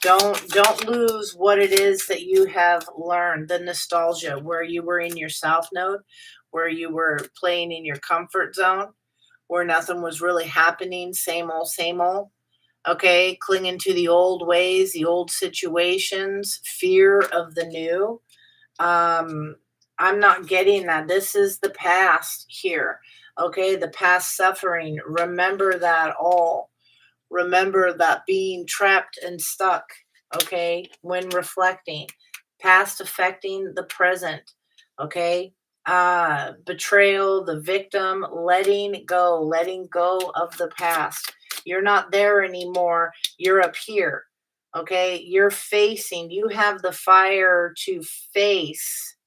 Don't lose what it is that you have learned. The nostalgia, where you were in your south node, where you were playing in your comfort zone, where nothing was really happening, same old, same old. Okay, clinging to the old ways, the old situations, fear of the new. um I'm not getting that. This is the past here. Okay, the past suffering, remember that all. Remember that being trapped and stuck. Okay, when reflecting, past affecting the present. Okay, betrayal, the victim, letting go of the past. You're not there anymore, you're up here. Okay, you're facing, you have the fire to face.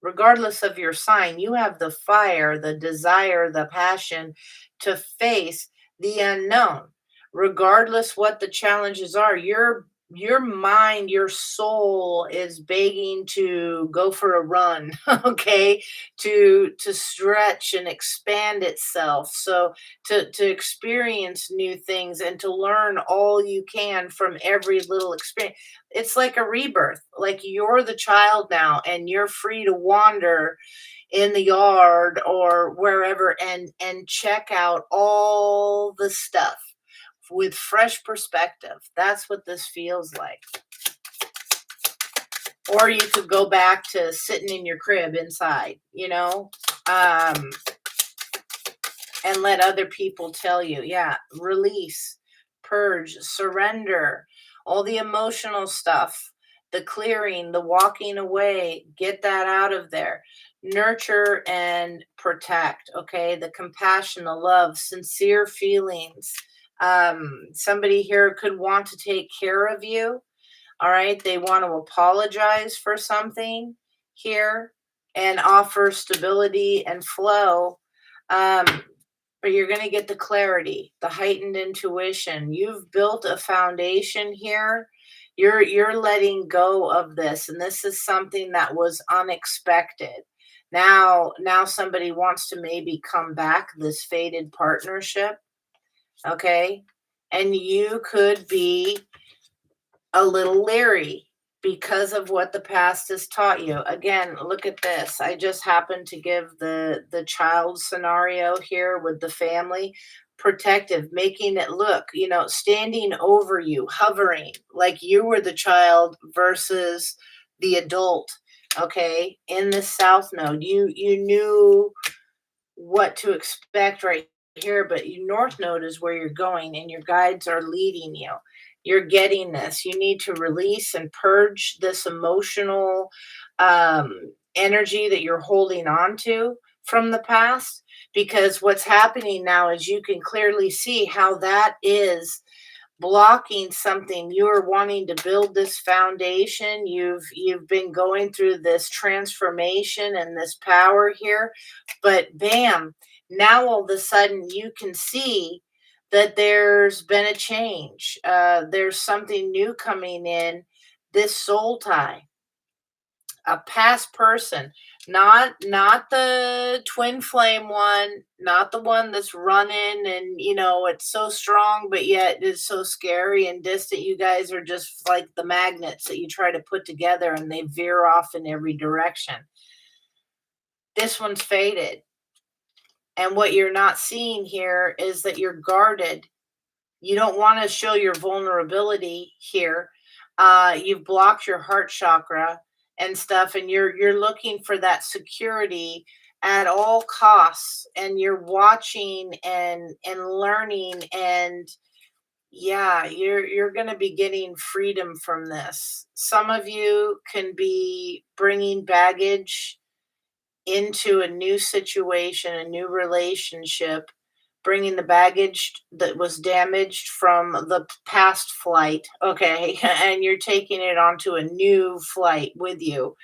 Regardless of your sign, you have the fire, the desire, the passion to face the unknown. Regardless what the challenges are, your mind, your soul is begging to go for a run, okay? To stretch and expand itself. So to experience new things and to learn all you can from every little experience. It's like a rebirth. Like you're the child now and you're free to wander in the yard or wherever and check out all the stuff with fresh perspective. That's what this feels like. Or you could go back to sitting in your crib inside, um, and let other people tell you. Yeah, release, purge, surrender, all the emotional stuff, the clearing, the walking away, get that out of there. Nurture and protect, okay? The compassion, the love, sincere feelings. Somebody here could want to take care of you. All right, they want to apologize for something here. and offer stability and flow. Um, but you're going to get the clarity, the heightened intuition. You've built a foundation here. You're letting go of this, and this is something that was unexpected. Now somebody wants to maybe come back, this fated partnership, okay? And you could be a little leery because of what the past has taught you. Again, look at this. I just happened to give the child scenario here with the family. Protective, making it look, standing over you, hovering like you were the child versus the adult. Okay, in the south node, you knew what to expect right here, but your north node is where you're going and your guides are leading you. You're getting this. You need to release and purge this emotional energy that you're holding on to from the past, because what's happening now is you can clearly see how that is blocking something. You are wanting to build this foundation. You've been going through this transformation and this power here, but bam, now all of a sudden you can see that there's been a change. There's something new coming in. This soul tie, a past person, not the twin flame one, not the one that's running and it's so strong but yet it's so scary and distant. You guys are just like the magnets that you try to put together and they veer off in every direction. This one's faded, and what you're not seeing here is that you're guarded. You don't want to show your vulnerability here. You've blocked your heart chakra and stuff, and you're looking for that security at all costs, and you're watching and learning, and yeah, you're going to be getting freedom from this. Some of you can be bringing baggage into a new situation, a new relationship, bringing the baggage that was damaged from the past flight, okay, and you're taking it onto a new flight with you,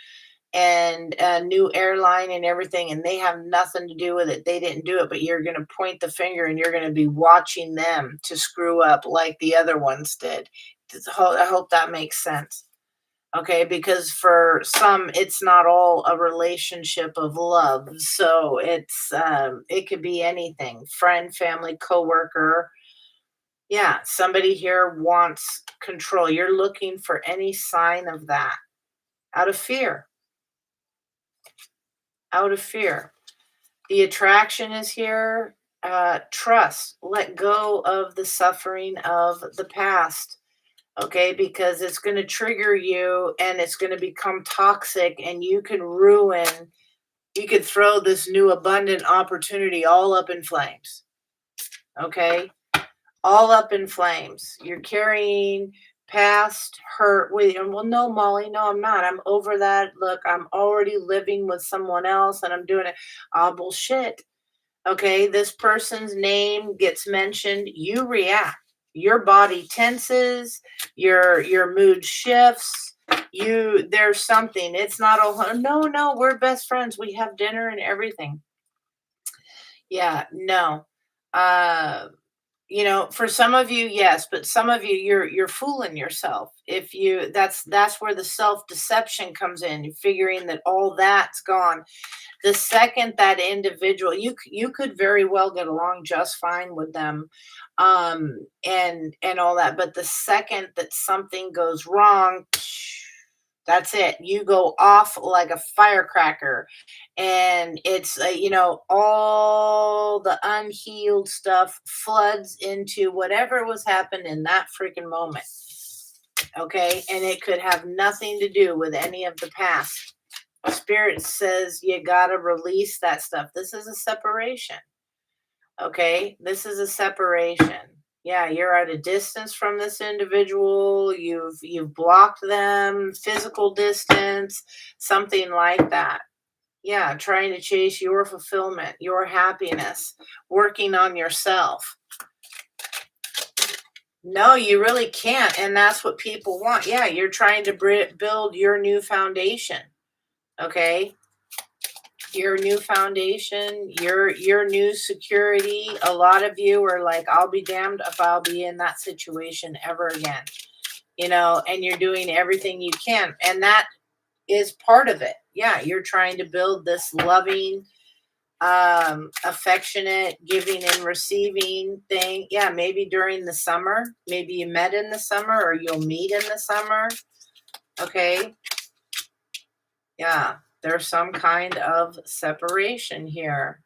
and a new airline and everything, and they have nothing to do with it. They didn't do it, but you're going to point the finger and you're going to be watching them to screw up like the other ones did. I hope that makes sense. Okay, because for some it's not all a relationship of love, so it could be anything: friend, family, coworker. Yeah, somebody here wants control. You're looking for any sign of that out of fear. Out of fear. The attraction is here. Trust, let go of the suffering of the past. Okay, because it's going to trigger you and it's going to become toxic, and you could throw this new abundant opportunity all up in flames. Okay, all up in flames. You're carrying past hurt with you. Well, no, Molly, no, I'm not. I'm over that. Look, I'm already living with someone else and I'm doing it. Ah, bullshit. Okay, this person's name gets mentioned, you react. Your body tenses, your mood shifts. There's something. It's not all no, we're best friends. We have dinner and everything. Yeah, no. Uh for some of you, yes, but some of you, you're fooling yourself. If you that's where the self-deception comes in. You're figuring that all that's gone. The second that individual, you could very well get along just fine with them, and all that, but the second that something goes wrong, that's it. You go off like a firecracker, and it's all the unhealed stuff floods into whatever was happened in that freaking moment. Okay, and it could have nothing to do with any of the past. Spirit says you gotta release that stuff. This is a separation. Okay, this is a separation. Yeah, you're at a distance from this individual. You've blocked them, physical distance, something like that. Yeah, trying to chase your fulfillment, your happiness, working on yourself. No, you really can't, and that's what people want. Yeah, you're trying to build your new foundation. Okay, your new foundation, your new security. A lot of you are like, I'll be damned if I'll be in that situation ever again. And you're doing everything you can. And that is part of it. Yeah, you're trying to build this loving, affectionate giving and receiving thing. Yeah, maybe during the summer. Maybe you met in the summer, or you'll meet in the summer. Okay. Yeah, there's some kind of separation here.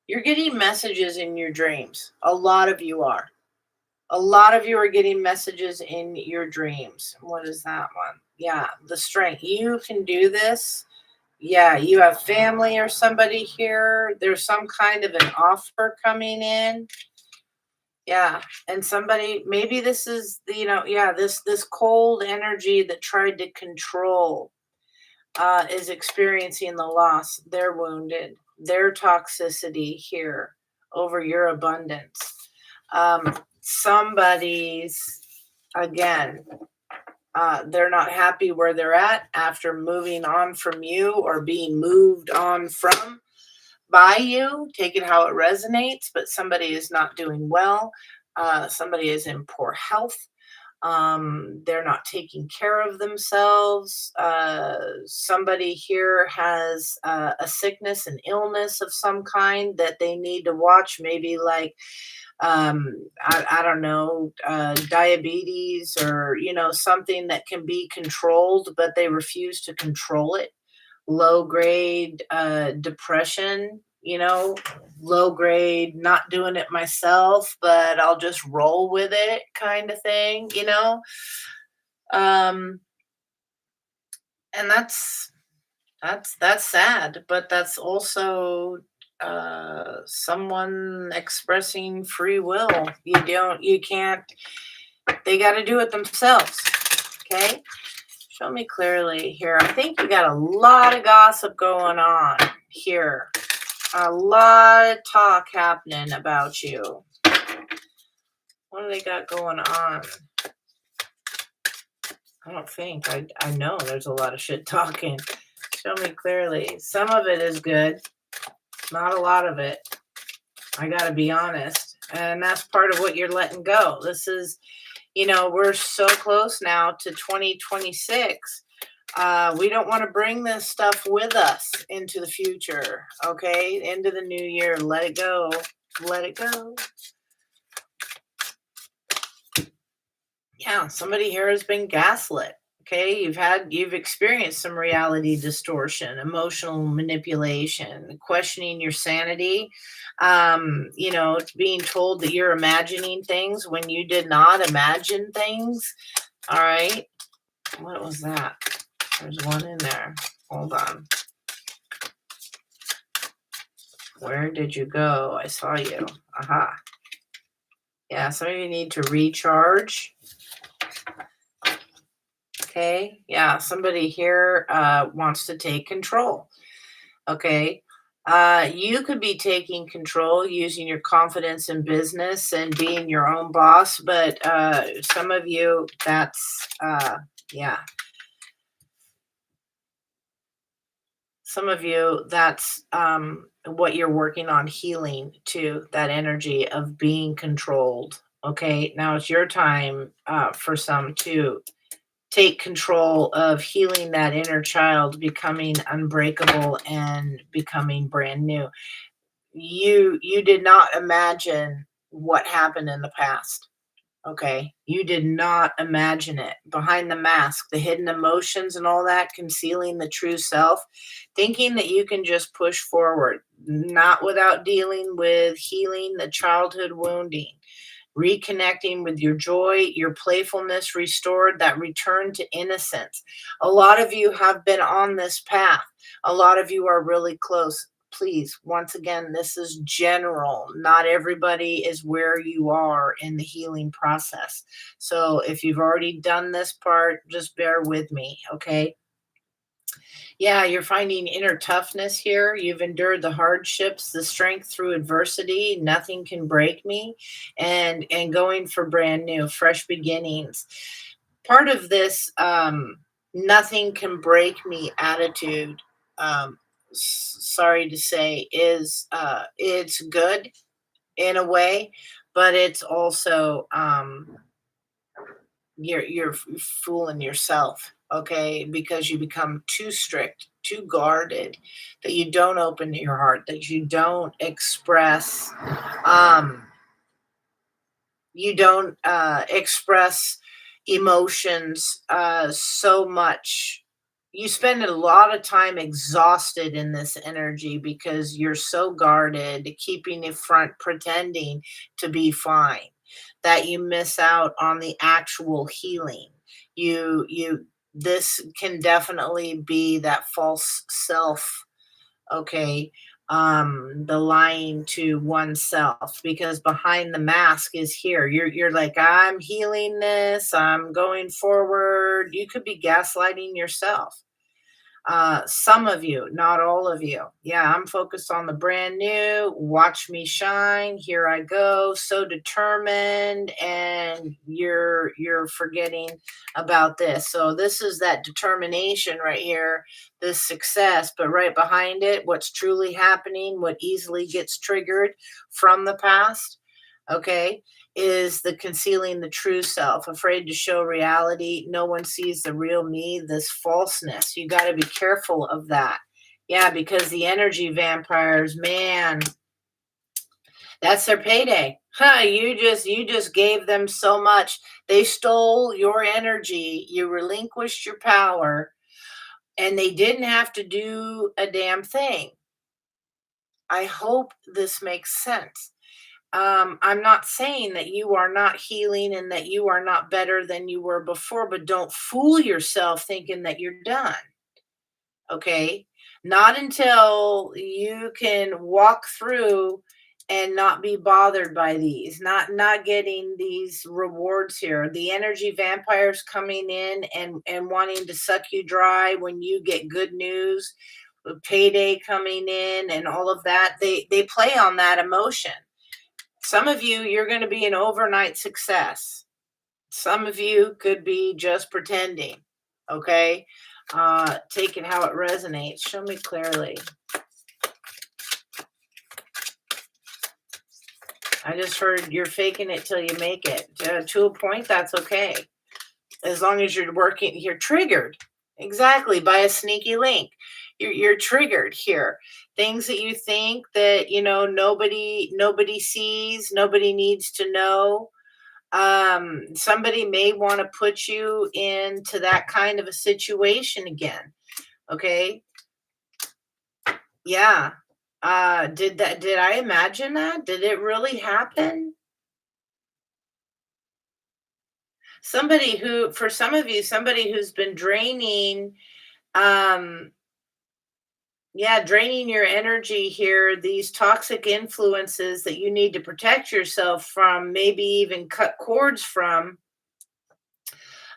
You're getting messages in your dreams. A lot of you are. A lot of you are getting messages in your dreams. What is that one? Yeah, the strength. You can do this. Yeah, you have family or somebody here. There's some kind of an offer coming in. Yeah, and somebody, maybe this is yeah, this cold energy that tried to control is experiencing the loss. They're wounded. Their toxicity here over your abundance. Somebody's, again, they're not happy where they're at after moving on from you, or being moved on from by you. Take it how it resonates, but somebody is not doing well. Somebody is in poor health. They're not taking care of themselves. Somebody here has a sickness, an illness of some kind that they need to watch, maybe like I don't know, diabetes, or something that can be controlled, but they refuse to control it. Low grade depression, low grade, not doing it myself, but I'll just roll with it kind of thing. um and that's sad, but that's also someone expressing free will. You can't, they got to do it themselves. Okay, show me clearly here. I think you got a lot of gossip going on here, a lot of talk happening about you. What do they got going on? I don't think, I know there's a lot of shit talking. Show me clearly. Some of it is good, not a lot of it. I gotta be honest. And that's part of what you're letting go. This is, we're so close now to 2026. We don't want to bring this stuff with us into the future. Okay, into the new year. Let it go. Let it go. Yeah, somebody here has been gaslit. Okay, you've experienced some reality distortion, emotional manipulation, questioning your sanity. It's being told that you're imagining things when you did not imagine things. All right, what was that? There's one in there. Hold on. Where did you go? I saw you. Aha. Yeah, some of you need to recharge. Okay. Yeah, somebody here wants to take control. Okay. You could be taking control using your confidence in business and being your own boss, but some of you, that's, yeah. Some of you, that's what you're working on healing to, that energy of being controlled. Okay. Now it's your time for some to take control of healing that inner child, becoming unbreakable and becoming brand new. You did not imagine what happened in the past. Okay, you did not imagine it. Behind the mask, the hidden emotions and all that, concealing the true self, thinking that you can just push forward, not without dealing with healing the childhood wounding, reconnecting with your joy, your playfulness restored, that return to innocence. A lot of you have been on this path. A lot of you are really close. Please, once again, this is general. Not everybody is where you are in the healing process. So if you've already done this part, just bear with me, okay? Yeah, you're finding inner toughness here. You've endured the hardships, the strength through adversity. Nothing can break me, and going for brand new, fresh beginnings. Part of this nothing can break me attitude. sorry to say, is it's good in a way, but it's also you're fooling yourself, okay? Because you become too strict, too guarded, that you don't open your heart, that um you don't express emotions so much. You spend a lot of time exhausted in this energy because you're so guarded, keeping it front, pretending to be fine, that you miss out on the actual healing. You This can definitely be that false self, okay, the lying to oneself, because behind the mask is here. You're like, I'm healing this, I'm going forward. You could be gaslighting yourself. Some of you, not all of you. Yeah, I'm focused on the brand new. Watch me shine. Here I go. So determined, and you're forgetting about this. So this is that determination right here, this success, but right behind it, what's truly happening, what easily gets triggered from the past, okay, is the concealing the true self, afraid to show reality. No one sees the real me, this falseness. You got to be careful of that. Yeah, because the energy vampires, man, that's their payday. Huh, you just gave them so much. They stole your energy, you relinquished your power, and they didn't have to do a damn thing. I hope this makes sense. I'm not saying that you are not healing and that you are not better than you were before, but don't fool yourself thinking that you're done. Okay. Not until you can walk through and not be bothered by these, not getting these rewards here. The energy vampires coming in and wanting to suck you dry when you get good news, payday coming in and all of that. They play on that emotion. Some of you, you're going to be an overnight success. Some of you could be just pretending. Okay. Take it how it resonates. Show me clearly. I just heard you're faking it till you make it. To a point, that's okay. As long as you're working, you're triggered. Exactly, by a sneaky link. You're triggered here. Things that you think that, nobody sees, nobody needs to know. Somebody may want to put you into that kind of a situation again. Okay. Yeah. Did I imagine that? Did it really happen? Somebody who, for some of you, somebody who's been draining, um yeah, draining your energy here, these toxic influences that you need to protect yourself from, maybe even cut cords from.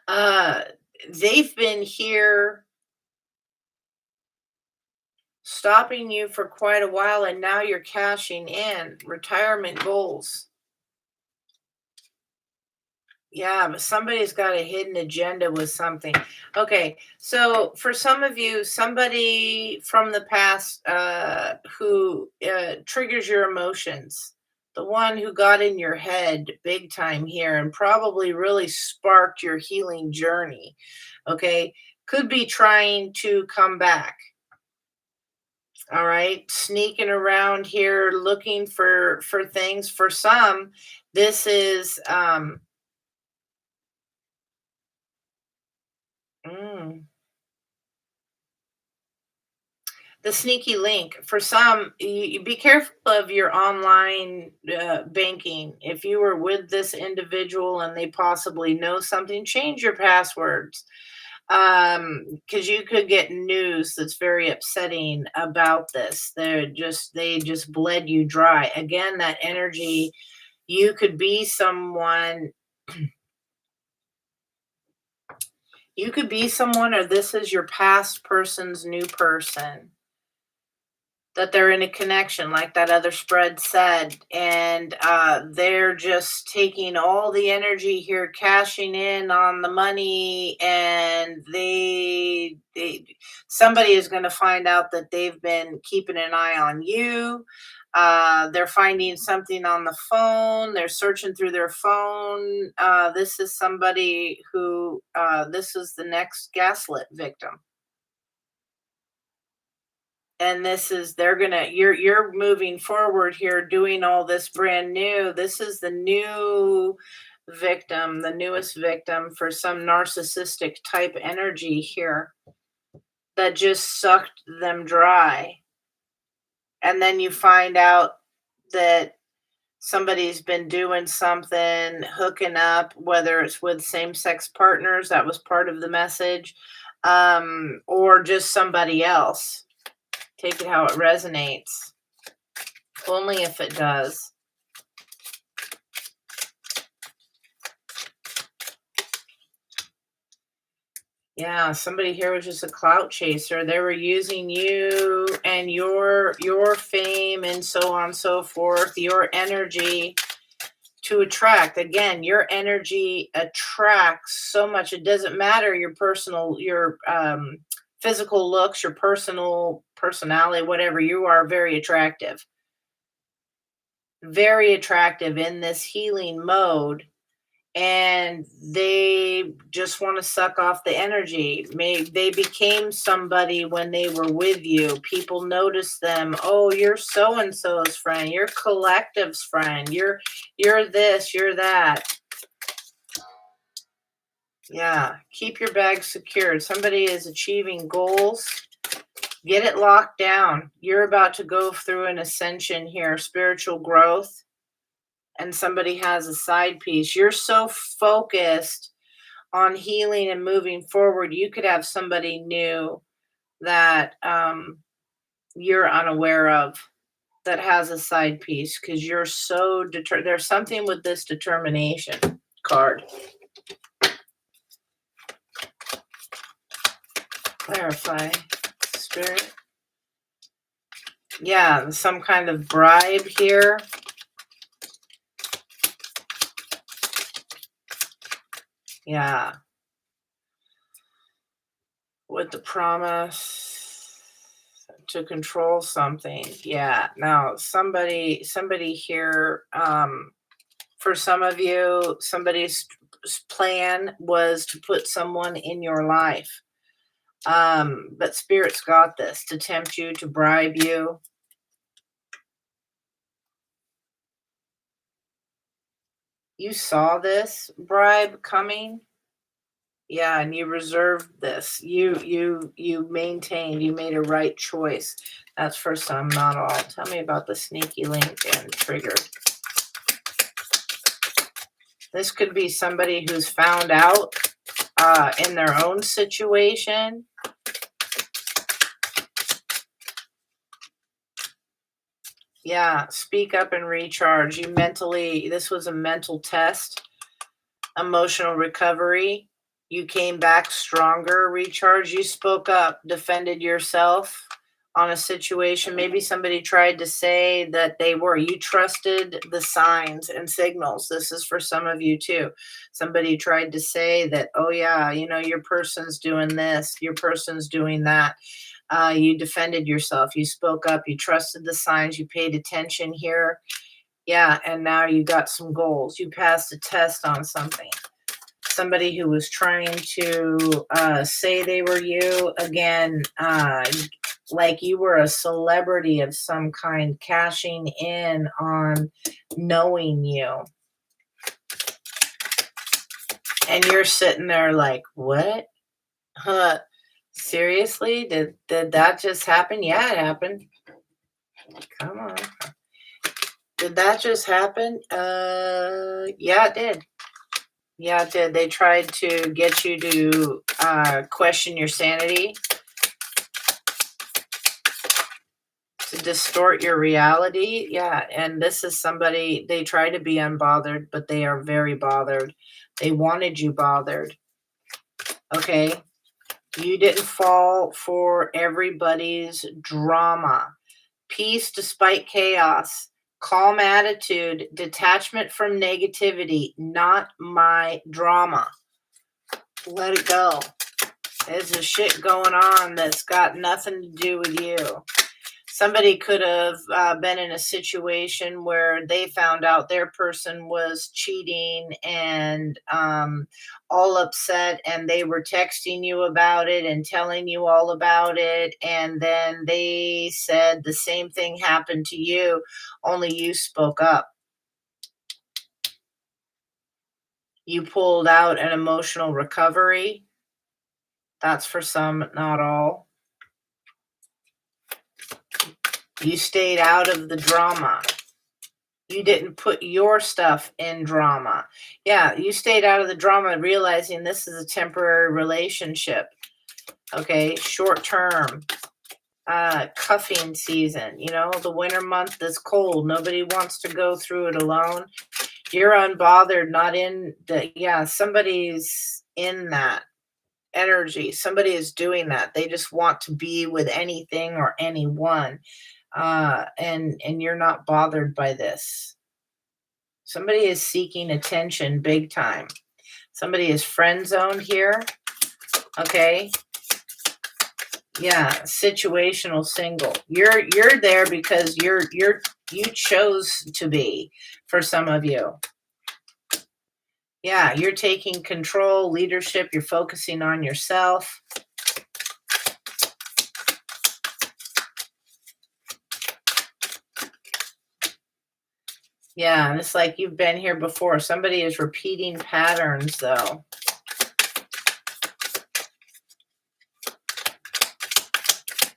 uh they've been here stopping you for quite a while, and now you're cashing in retirement goals. Yeah, but somebody's got a hidden agenda with something. Okay, so for some of you, somebody from the past who triggers your emotions, the one who got in your head big time here and probably really sparked your healing journey, okay, could be trying to come back. All right, sneaking around here looking for things. For some, this is mm, the sneaky link. For some, you be careful of your online banking. If you were with this individual and they possibly know something, change your passwords, because you could get news that's very upsetting about this. They just bled you dry. Again, that energy, you could be someone, or this is your past person's new person. that they're in a connection, like that other spread said, and they're just taking all the energy here, cashing in on the money, and they somebody is going to find out that they've been keeping an eye on you. They're finding something on the phone. They're searching through their phone. This is somebody who, this is the next gaslit victim. And this is, they're gonna, you're moving forward here, doing all this brand new. This is the new victim, the newest victim for some narcissistic type energy here that just sucked them dry. And then you find out that somebody's been doing something, hooking up, whether it's with same-sex partners, that was part of the message, or just somebody else. Take it how it resonates. Only if it does. Yeah, somebody here was just a clout chaser. They were using you and your fame and so on and so forth, your energy to attract. Again, your energy attracts so much. It doesn't matter your personal, your physical looks, your personal personality, whatever. You are very attractive in this healing mode, and they just want to suck off the energy. They became somebody when they were with you. People notice them. Oh, you're so and so's friend. You're collective's friend. You're this. You're that. Yeah, keep your bag secured. Somebody is achieving goals. Get it locked down. You're about to go through an ascension here, spiritual growth, and somebody has a side piece. You're so focused on healing and moving forward. You could have somebody new that you're unaware of that has a side piece because you're so determined. There's something with this determination card. Clarify, Spirit. Yeah, some kind of bribe here. Yeah. With the promise to control something. Yeah. Now somebody here, for some of you, somebody's plan was to put someone in your life. But Spirit's got this to tempt you, to bribe you. You saw this bribe coming. Yeah, and you reserved this. You maintained, you made a right choice. That's for some, not all. Tell me about the sneaky link and trigger. This could be somebody who's found out in their own situation. Yeah, speak up and recharge. You mentally, this was a mental test, emotional recovery. You came back stronger, recharge. You spoke up, defended yourself on a situation. Maybe somebody tried to say that you trusted the signs and signals. This is for some of you too. Somebody tried to say that, oh yeah, your person's doing this, your person's doing that. You defended yourself. You spoke up. You trusted the signs. You paid attention here. Yeah, and now you got some goals. You passed a test on something. Somebody who was trying to say they were you, again, like you were a celebrity of some kind, cashing in on knowing you. And you're sitting there like, what? Huh? Seriously? Did that just happen? Yeah, it happened. Come on. Did that just happen? Yeah, it did. Yeah, it did. They tried to get you to question your sanity, to distort your reality. Yeah, and this is somebody, they try to be unbothered, but they are very bothered. They wanted you bothered. Okay? You didn't fall for everybody's drama. Peace despite chaos. Calm attitude. Detachment from negativity. Not my drama. Let it go. There's a shit going on that's got nothing to do with you. Somebody could have been in a situation where they found out their person was cheating and all upset, and they were texting you about it and telling you all about it. And then they said the same thing happened to you, only you spoke up. You pulled out an emotional recovery. That's for some, not all. You stayed out of the drama. You didn't put your stuff in drama. Yeah, you stayed out of the drama, realizing this is a temporary relationship. Okay, short term, cuffing season. You know, the winter month is cold. Nobody wants to go through it alone. You're unbothered, not in the, yeah, somebody's in that energy. Somebody is doing that. They just want to be with anything or anyone. And you're not bothered by this. Somebody is seeking attention big time. Somebody is friend zoned here. Okay. Yeah, situational single. You're there because you chose to be, for some of you. Yeah, you're taking control, leadership, you're focusing on yourself. Yeah, and it's like you've been here before. Somebody is repeating patterns, though.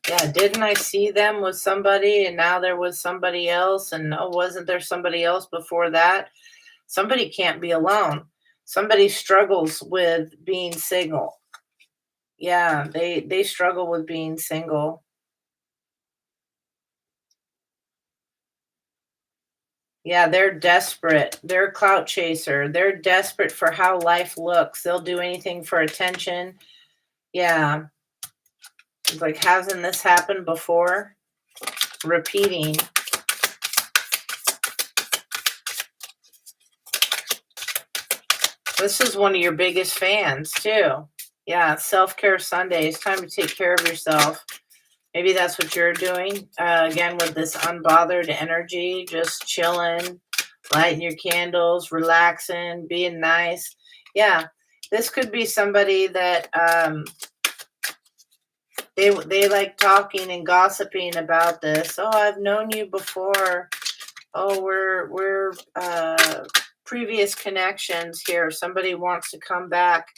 Yeah, didn't I see them with somebody and now there was somebody else? And oh, wasn't there somebody else before that? Somebody can't be alone. Somebody struggles with being single. Yeah, they struggle with being single. Yeah, they're desperate. They're a clout chaser. They're desperate for how life looks. They'll do anything for attention. Yeah. It's like, hasn't this happened before? Repeating. This is one of your biggest fans, too. Yeah, self-care Sunday. It's time to take care of yourself. Maybe that's what you're doing. Again, with this unbothered energy, just chilling, lighting your candles, relaxing, being nice. Yeah, this could be somebody that they like talking and gossiping about this. Oh, I've known you before. Oh, we're previous connections here. Somebody wants to come back.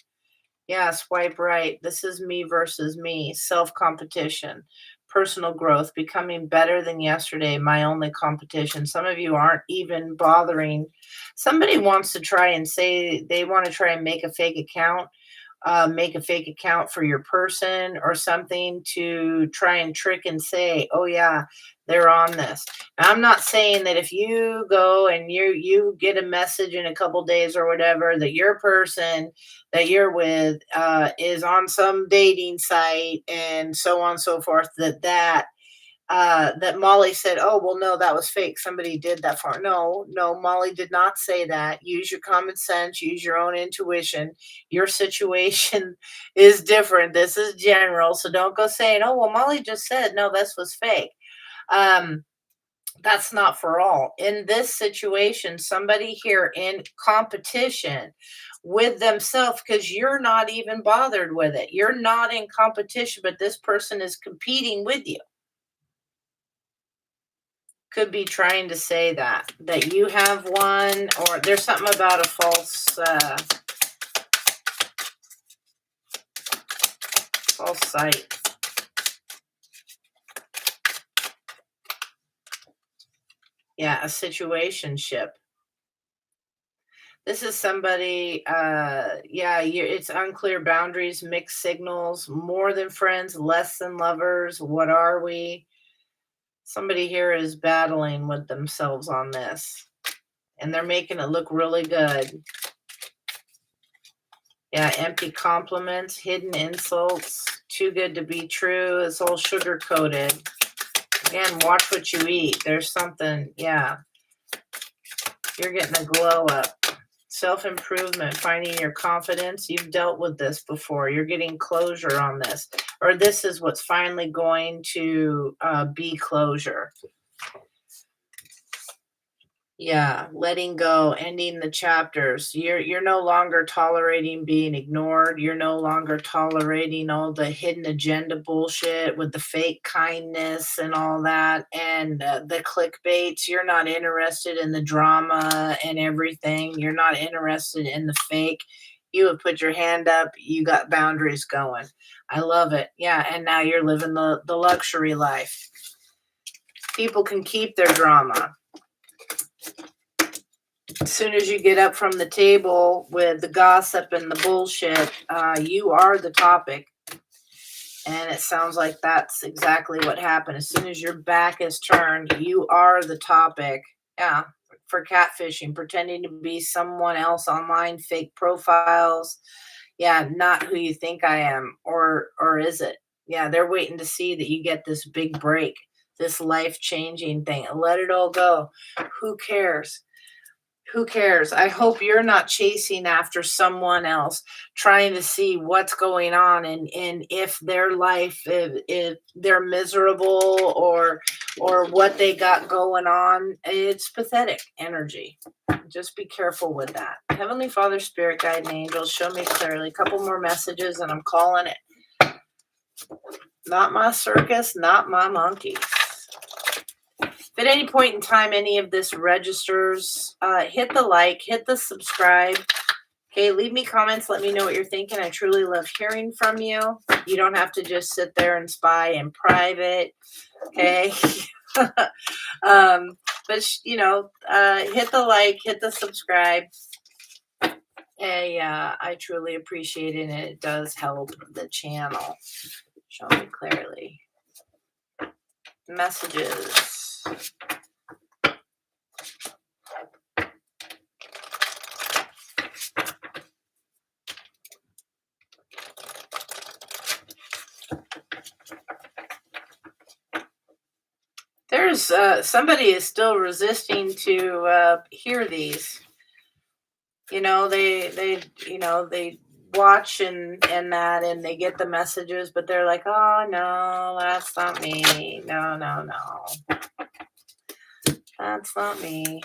Yeah, swipe right. This is me versus me. Self-competition, personal growth, becoming better than yesterday, my only competition. Some of you aren't even bothering. Somebody wants to try and say they want to try and make a fake account for your person or something to try and trick and say, oh yeah, they're on this. Now, I'm not saying that if you go and you get a message in a couple days or whatever that your person that you're with is on some dating site and so on and so forth, that Molly said, oh, well, no, that was fake. Somebody did that for her. No, Molly did not say that. Use your common sense, use your own intuition. Your situation is different. This is general. So don't go saying, oh, well, Molly just said, no, this was fake. That's not for all. In this situation, somebody here in competition with themselves, because you're not even bothered with it. You're not in competition, but this person is competing with you. Could be trying to say that you have one, or there's something about a false sight. Yeah, a situationship. This is somebody, yeah, it's unclear boundaries, mixed signals, more than friends, less than lovers. What are we? Somebody here is battling with themselves on this, and they're making it look really good. Yeah, empty compliments, hidden insults, too good to be true. It's all sugar coated. Again, watch what you eat. There's something, yeah. You're getting a glow up. Self-improvement, finding your confidence. You've dealt with this before. You're getting closure on this. Or this is what's finally going to be closure. Yeah, letting go, ending the chapters. You're no longer tolerating being ignored. You're no longer tolerating all the hidden agenda bullshit with the fake kindness and all that, and the clickbaits. You're not interested in the drama and everything. You're not interested in the fake. You have put your hand up. You got boundaries going. I love it. Yeah, and now you're living the luxury life. People can keep their drama. As soon as you get up from the table with the gossip and the bullshit, you are the topic. And it sounds like that's exactly what happened. As soon as your back is turned, you are the topic. Yeah, for catfishing, pretending to be someone else online, fake profiles. Yeah, not who you think I am, or is it? Yeah, they're waiting to see that you get this big break, this life-changing thing. Let it all go. Who cares? Who cares? I hope you're not chasing after someone else, trying to see what's going on and if their life, if they're miserable or what they got going on. It's pathetic energy. Just be careful with that. Heavenly Father, Spirit Guide, and Angels, show me clearly. A couple more messages and I'm calling it. Not my circus, not my monkeys. If at any point in time any of this registers, hit the like, hit the subscribe. Okay, leave me comments. Let me know what you're thinking. I truly love hearing from you. You don't have to just sit there and spy in private. Okay. But, hit the like, hit the subscribe. I truly appreciate it, and it does help the channel. Show me clearly. Messages. There's somebody is still resisting to hear these. They watch and that, and they get the messages, but they're like, oh no, that's not me. No, that's not me.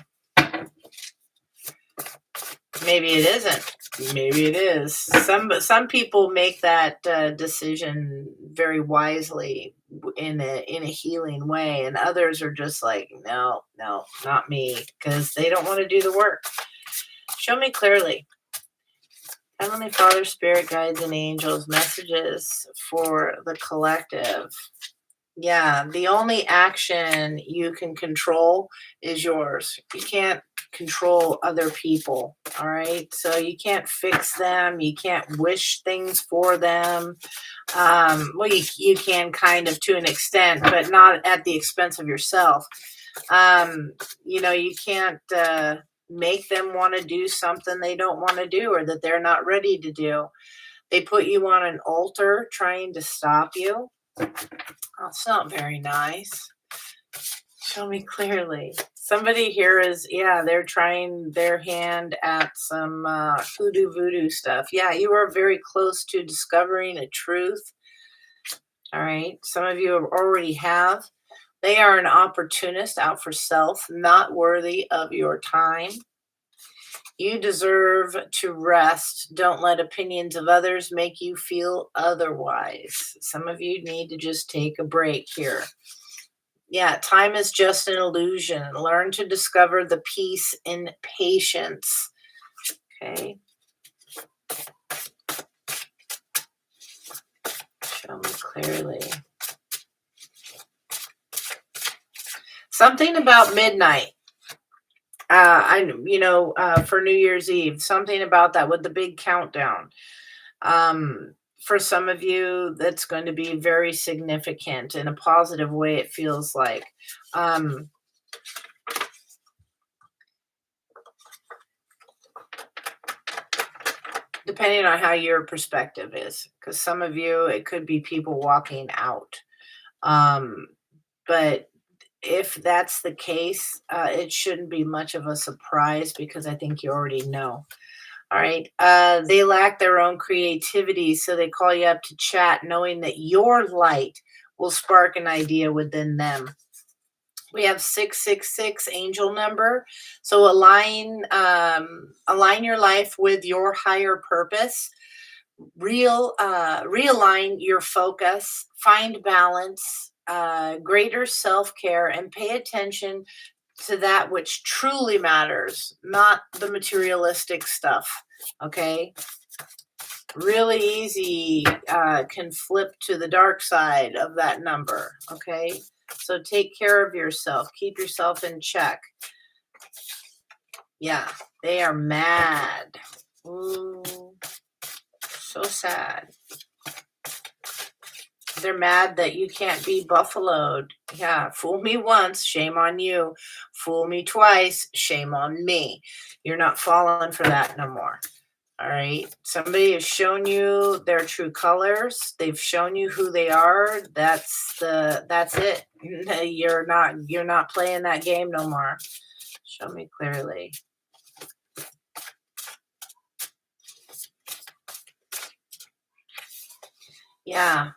Maybe it isn't. Maybe it is. Some people make that decision very wisely in a healing way, and others are just like, no, not me, because they don't want to do the work. Show me clearly. Heavenly Father, Spirit Guides, and Angels, messages for the collective. Yeah, the only action you can control is yours. You can't control other people, all right? So you can't fix them. You can't wish things for them. Well, you can kind of to an extent, but not at the expense of yourself. You can't make them want to do something they don't want to do or that they're not ready to do. They put you on an altar trying to stop you. That's not very nice. Show me clearly. Somebody here is, they're trying their hand at some hoodoo voodoo stuff. Yeah, you are very close to discovering a truth. All right. Some of you already have. They are an opportunist out for self, not worthy of your time. You deserve to rest. Don't let opinions of others make you feel otherwise. Some of you need to just take a break here. Yeah, time is just an illusion. Learn to discover the peace in patience. Okay. Show me clearly. Something about midnight. For New Year's Eve, something about that with the big countdown. For some of you, that's going to be very significant in a positive way, it feels like. Depending on how your perspective is, because some of you, it could be people walking out. But if that's the case, it shouldn't be much of a surprise because I think you already know. All right. They lack their own creativity, so they call you up to chat, knowing that your light will spark an idea within them. We have 666 angel number. So align your life with your higher purpose. Realign your focus, find balance, greater self-care, and pay attention to that which truly matters, not the materialistic stuff. Okay, really easy, can flip to the dark side of that number. Okay, so take care of yourself, keep yourself in check. Yeah, they are mad. Ooh, so sad. They're mad that you can't be buffaloed. Yeah, fool me once, shame on you. Fool me twice, shame on me. You're not falling for that no more. All right. Somebody has shown you their true colors. They've shown you who they are. That's it. You're not playing that game no more. Show me clearly. Yeah.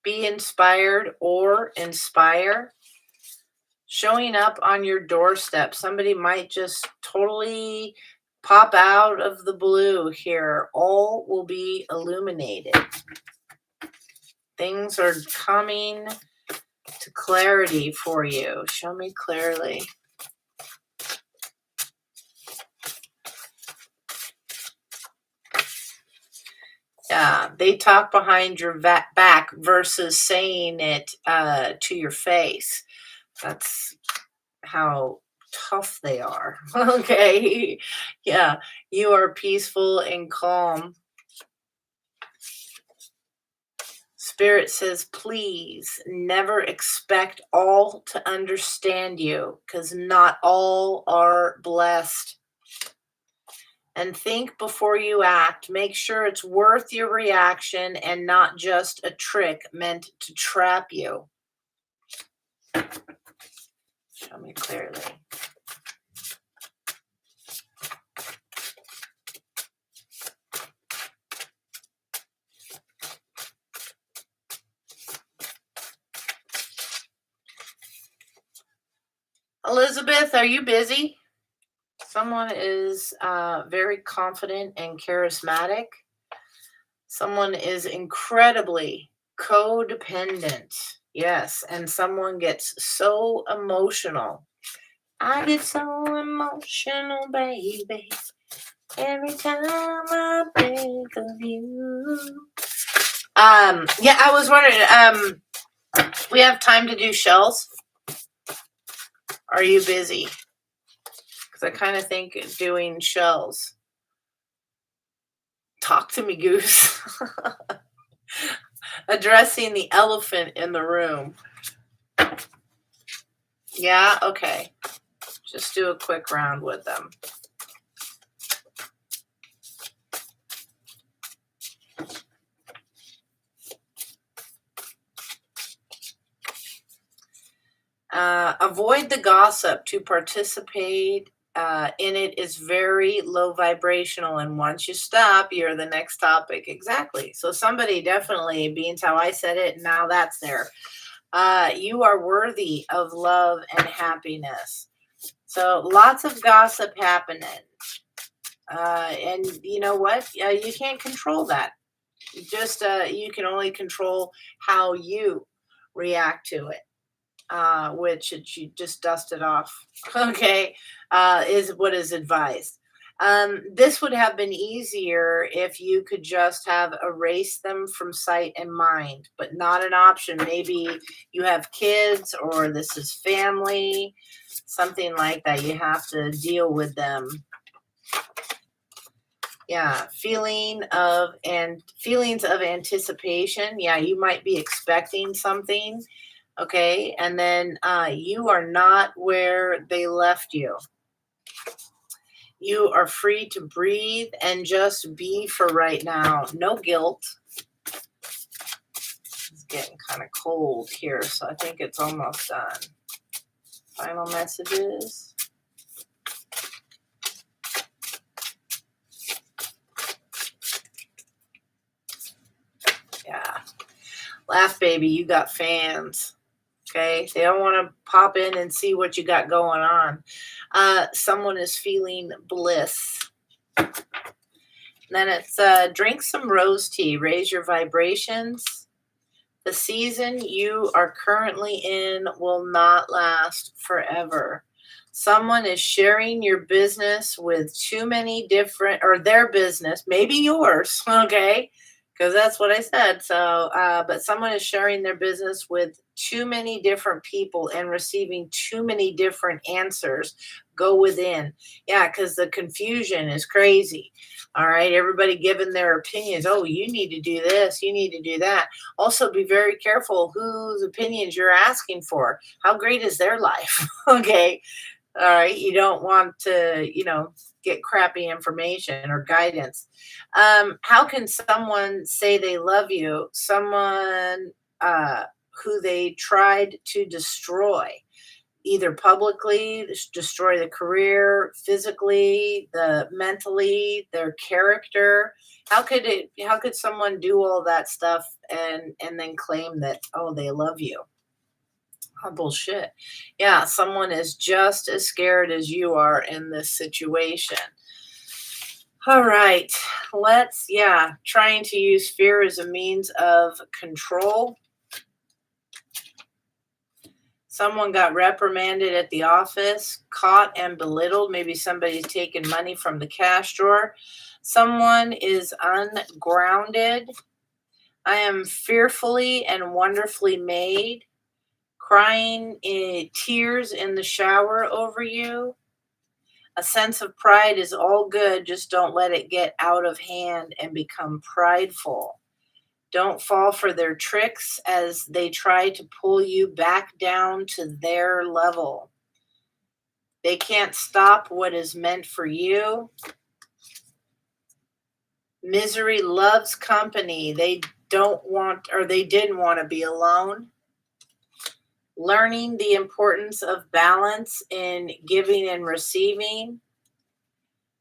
Be inspired or inspire. Showing up on your doorstep. Somebody might just totally pop out of the blue here. All will be illuminated. Things are coming to clarity for you. Show me clearly. Yeah, they talk behind your back versus saying it to your face. That's how tough they are. Okay. Yeah, you are peaceful and calm. Spirit says, please never expect all to understand you because not all are blessed. And think before you act. Make sure it's worth your reaction and not just a trick meant to trap you. Show me clearly. Elizabeth, are you busy? Someone is very confident and charismatic. Someone is incredibly codependent. Yes, and someone gets so emotional. I get so emotional, baby, every time I think of you. Yeah, I was wondering, we have time to do shells? Are you busy? Because I kind of think doing shells. Talk to me, Goose. Addressing the elephant in the room. Yeah, okay. Just do a quick round with them. Avoid the gossip. To participate in it is very low vibrational, and once you stop, you're the next topic. Exactly. So somebody definitely, being how I said it, now that's there. You are worthy of love and happiness. So lots of gossip happening. And you know what? You can't control that. You can only control how you react to it. Which you just dust it off. Okay, is what is advised. This would have been easier if you could just have erased them from sight and mind, but not an option. Maybe you have kids or this is family, something like that. You have to deal with them. Yeah, feelings of anticipation. Yeah, you might be expecting something. Okay, and then you are not where they left you. You are free to breathe and just be for right now. No guilt. It's getting kind of cold here, so I think it's almost done. Final messages. Yeah. Laugh, baby. You got fans. Okay. They don't want to pop in and see what you got going on. Someone is feeling bliss. Then it's drink some rose tea. Raise your vibrations. The season you are currently in will not last forever. Someone is sharing your business with too many different, or their business, maybe yours, okay? Because that's what I said. So, but someone is sharing their business with too many different people and receiving too many different answers. Go within. Yeah, because the confusion is crazy. All right, everybody giving their opinions. Oh, you need to do this, you need to do that. Also, be very careful whose opinions you're asking for. How great is their life? Okay. All right. You don't want to, get crappy information or guidance. How can someone say they love you? Someone who they tried to destroy, either publicly, destroy the career, physically, the mentally, their character. How could someone do all that stuff and then claim that, oh, they love you? Oh, bullshit. Yeah, someone is just as scared as you are in this situation. All right. Trying to use fear as a means of control. Someone got reprimanded at the office, caught and belittled. Maybe somebody's taken money from the cash drawer. Someone is ungrounded. I am fearfully and wonderfully made. Crying tears in the shower over you. A sense of pride is all good. Just don't let it get out of hand and become prideful. Don't fall for their tricks as they try to pull you back down to their level. They can't stop what is meant for you. Misery loves company. They didn't want to be alone. Learning the importance of balance in giving and receiving.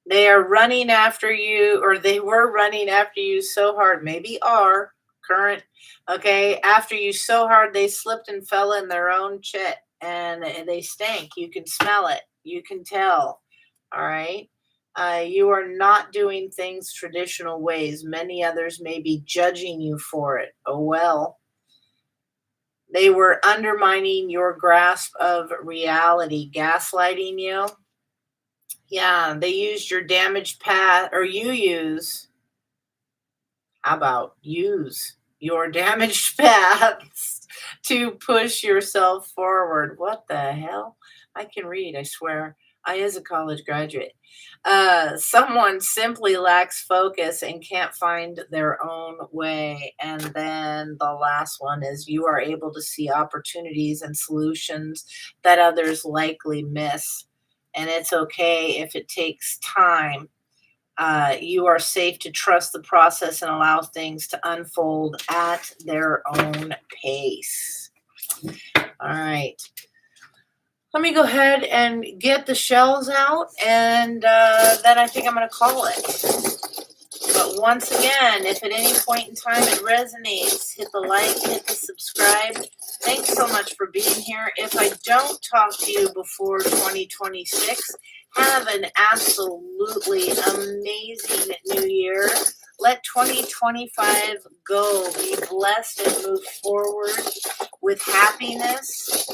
They are running after you, or they were running after you so hard, maybe are current, okay, after you so hard they slipped and fell in their own shit and they stank. You can smell it. You can tell. All right. You are not doing things traditional ways. Many others may be judging you for it. Oh, well. They were undermining your grasp of reality, gaslighting you. Yeah, they used your damaged path, or use your damaged paths to push yourself forward. What the hell? I can read, I swear. I is a college graduate. Someone simply lacks focus and can't find their own way. And then the last one is you are able to see opportunities and solutions that others likely miss. And it's okay if it takes time. You are safe to trust the process and allow things to unfold at their own pace. All right. Let me go ahead and get the shells out, and then I think I'm going to call it. But once again, if at any point in time it resonates, hit the like, hit the subscribe. Thanks so much for being here. If I don't talk to you before 2026, have an absolutely amazing new year. Let 2025 go. Be blessed and move forward with happiness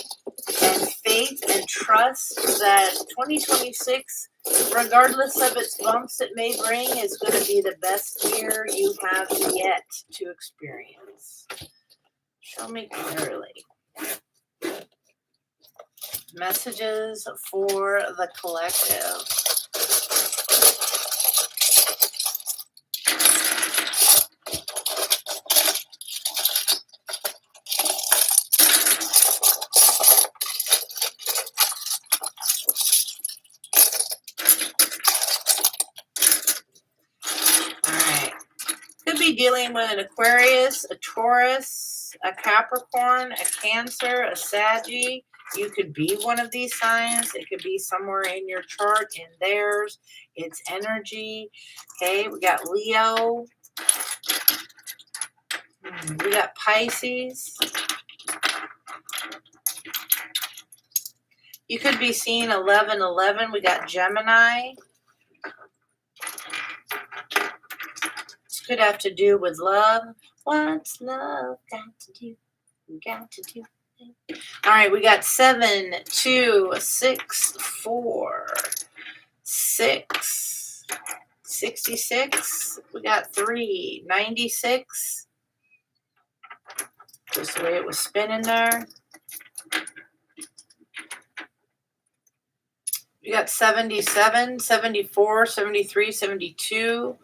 and faith and trust that 2026, regardless of its bumps it may bring, is going to be the best year you have yet to experience. Show me clearly. Messages for the collective. Could be dealing with an Aquarius, a Taurus, a Capricorn, a Cancer, a Saggy, You could be one of these signs. It could be somewhere in your chart, in theirs. It's energy. Okay, we got Leo. We got Pisces. You could be seeing 1111. We got Gemini. This could have to do with love. What's love got to do? Got to do. All right, we got 7, 2, 6, 4, 6, 66. We got 3, 96. Just the way it was spinning there. We got 77, 74, 73, 72.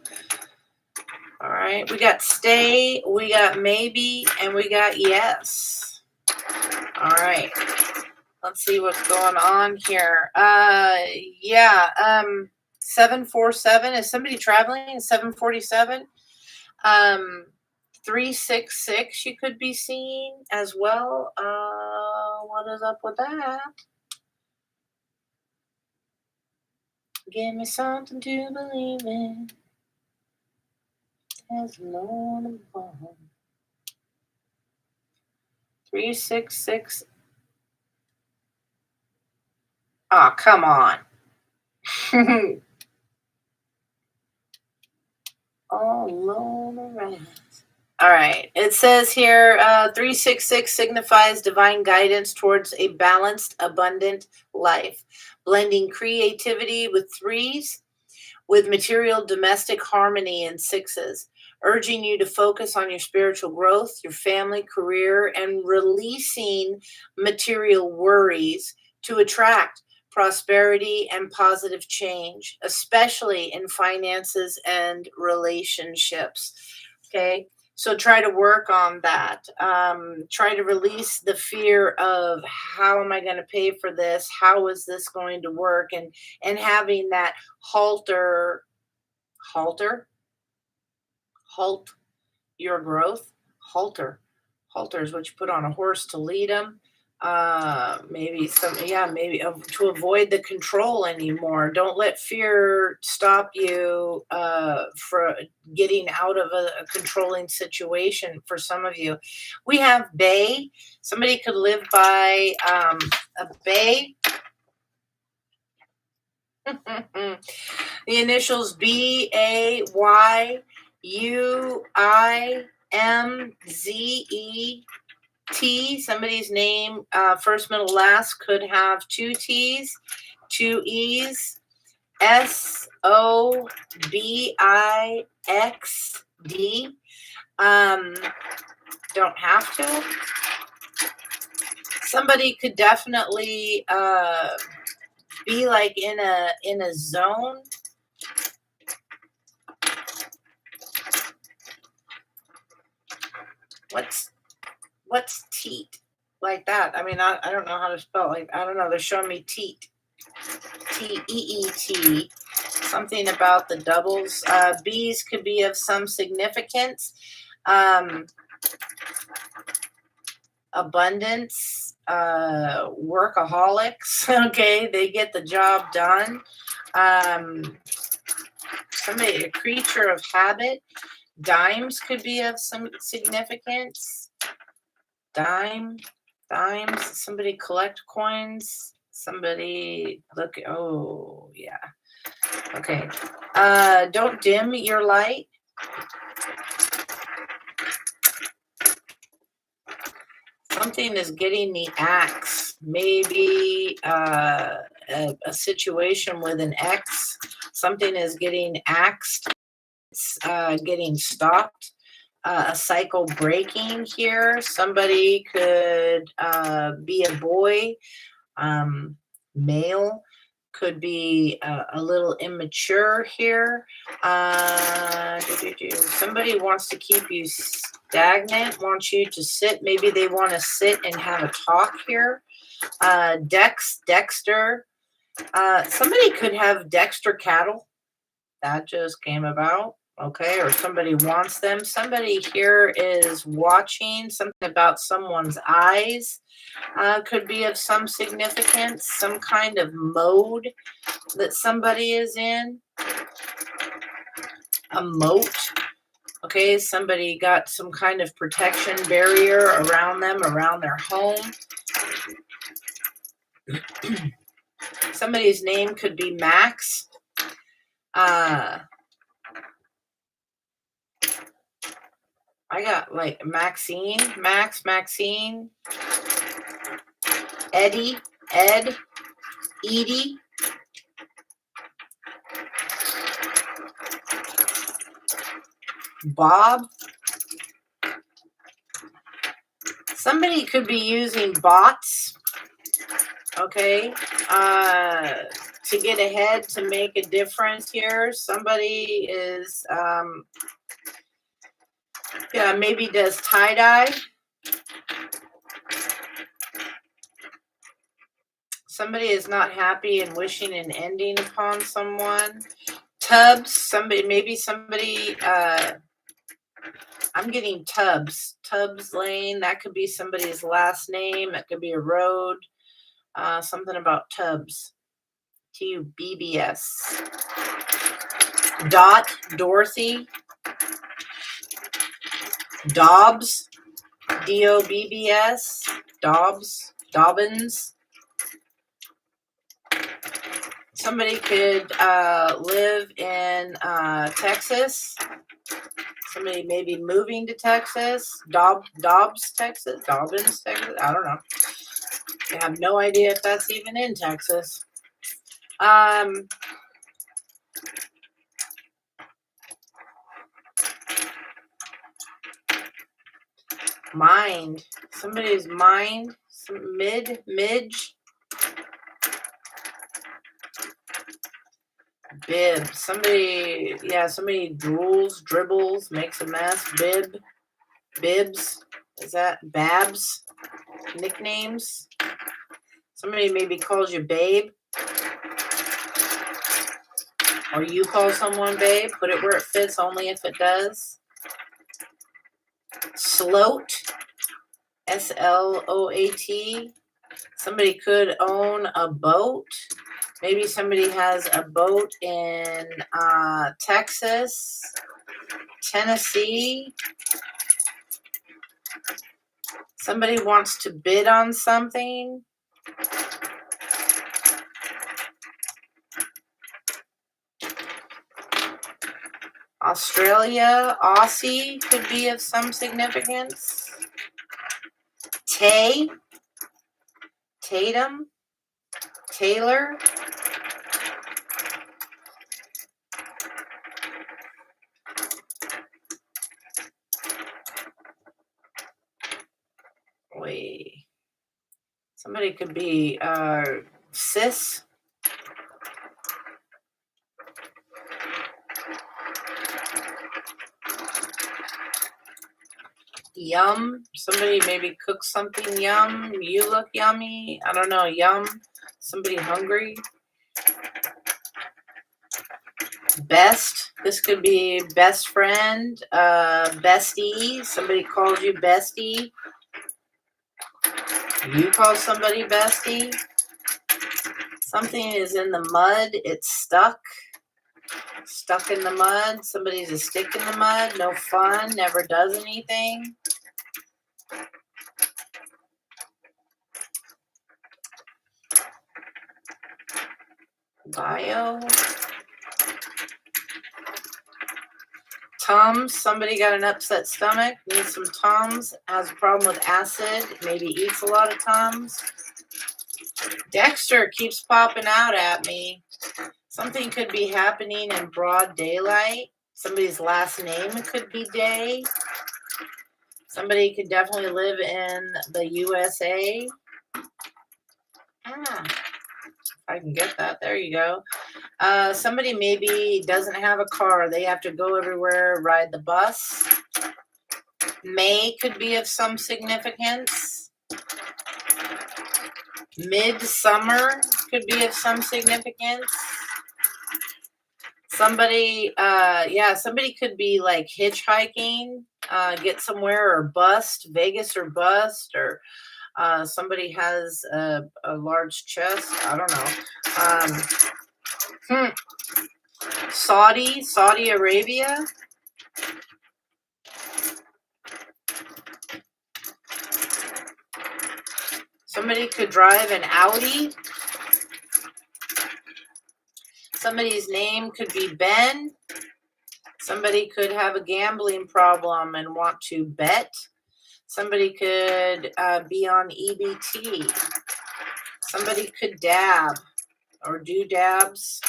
All right, we got stay, we got maybe, and we got yes. All right, let's see what's going on here. 747. Is somebody traveling? 747. 366 you could be seeing as well. What is up with that? Give me something to believe in. As Lord above. 366. Oh, come on. All alone around. All right. It says here 366 signifies divine guidance towards a balanced, abundant life, blending creativity with threes, with material domestic harmony in sixes, urging you to focus on your spiritual growth, your family, career, and releasing material worries to attract prosperity and positive change, especially in finances and relationships. Okay. So try to work on that. Try to release the fear of how am I going to pay for this? How is this going to work? And having that halt your growth. Halter is what you put on a horse to lead them. Maybe to avoid the control anymore. Don't let fear stop you for getting out of a controlling situation. For some of you, we have Bay. Somebody could live by a Bay. The initials BAYUIMZET. Somebody's name, first, middle, last, could have 2 T's, 2 E's. SOBIXD. Don't have to. Somebody could definitely be like in a zone. What's teat like that? I mean, I don't know how to spell. Like, I don't know. They're showing me teat. TEET. Something about the doubles. B's could be of some significance. Abundance. Workaholics. Okay, they get the job done. Somebody, a creature of habit. Dimes could be of some significance. Dimes. Somebody collect coins. Somebody look. Oh, yeah. Okay. Don't dim your light. Something is getting the axe. Maybe a situation with an X. Something is getting axed. It's getting stopped. A cycle breaking here. Somebody could be a boy, male, could be a little immature here. Somebody wants to keep you stagnant, wants you to sit. Maybe they want to sit and have a talk here. Dexter. Somebody could have Dexter cattle. That just came about. Okay, or somebody wants them. Somebody here is watching. Something about someone's eyes could be of some significance. Some kind of mode that somebody is in. A moat. Okay, somebody got some kind of protection barrier around them, around their home. Somebody's name could be Max. I got like Maxine, Max, Maxine, Eddie, Ed, Edie. Bob. Somebody could be using bots, okay, to get ahead, to make a difference here. Somebody is, yeah, maybe does tie-dye. Somebody is not happy and wishing an ending upon someone. Tubbs, somebody, maybe somebody, I'm getting Tubbs. Tubbs Lane, that could be somebody's last name. It could be a road. Something about Tubbs. Tubbs. Dot, Dorothy. Dobbs. Dobbs. Dobbs. Dobbins. Somebody could live in Texas. Somebody may be moving to Texas. Dobbs, Texas. Dobbins, Texas. I don't know. I have no idea if that's even in Texas. Mind. Somebody's mind. Some midge. Bib. Somebody, yeah, somebody dribbles, makes a mess. Bibs. Is that Babs? Nicknames. Somebody maybe calls you babe. Or you call someone babe. Put it where it fits, only if it does. Sloat. SLOAT. Somebody could own a boat. Maybe somebody has a boat in Texas, Tennessee. Somebody wants to bid on something. Australia, Aussie could be of some significance. Tatum, Taylor. Wait. Somebody could be sis. Yum. Somebody maybe cooks something yum. You look yummy. I don't know. Yum. Somebody hungry. Best. This could be best friend. Bestie. Somebody calls you bestie. You call somebody bestie. Something is in the mud. It's stuck. Stuck in the mud. Somebody's a stick in the mud. No fun. Never does anything. Bio. Tums. Somebody got an upset stomach. Needs some Tums. Has a problem with acid. Maybe eats a lot of Tums. Dexter keeps popping out at me. Something could be happening in broad daylight. Somebody's last name could be Day. Somebody could definitely live in the USA. I can get that. There you go. Somebody maybe doesn't have a car. They have to go everywhere, ride the bus. May could be of some significance. Midsummer could be of some significance. Somebody, yeah, somebody could be like hitchhiking, get somewhere or bust, Vegas or bust, or somebody has a large chest. I don't know. Saudi Arabia. Somebody could drive an Audi. Somebody's name could be Ben. Somebody could have a gambling problem and want to bet. Somebody could be on EBT. Somebody could dab or do dabs.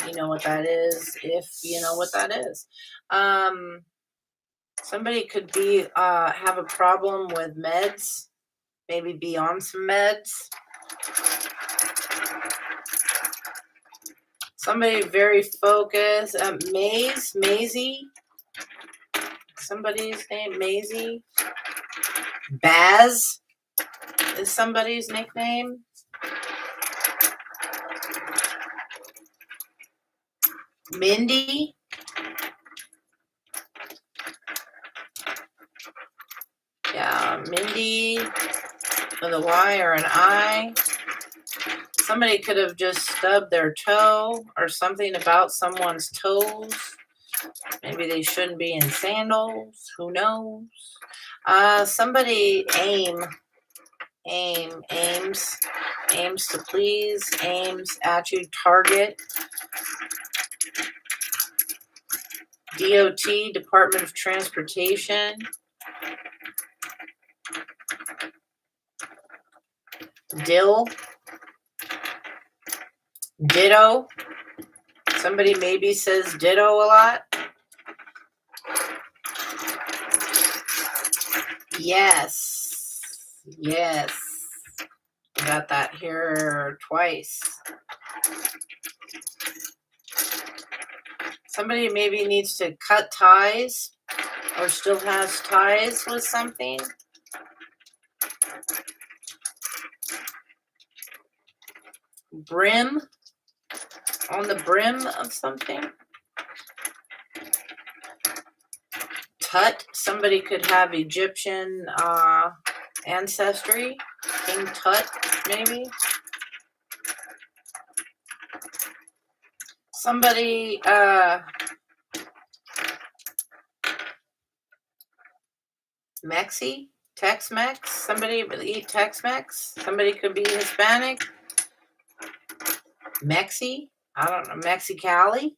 You know what that is, if you know what that is. Somebody could be have a problem with meds, maybe be on some meds. Somebody very focused. Maisie. Somebody's name, Maisie. Baz is somebody's nickname. Mindy. Yeah, Mindy with a Y or an I. Somebody could have just stubbed their toe or something about someone's toes. Maybe they shouldn't be in sandals. Who knows? Somebody aims to please, aims at you, target. DOT, Department of Transportation. Dill. Ditto. Somebody maybe says ditto a lot. Yes. Got that here twice. Somebody maybe needs to cut ties or still has ties with something. Brim. On the brim of something. Tut. Somebody could have Egyptian ancestry. King Tut, maybe. Somebody Mexi, Tex-Mex. Somebody eat Tex-Mex. Somebody could be Hispanic. Mexi. I don't know. Mexicali.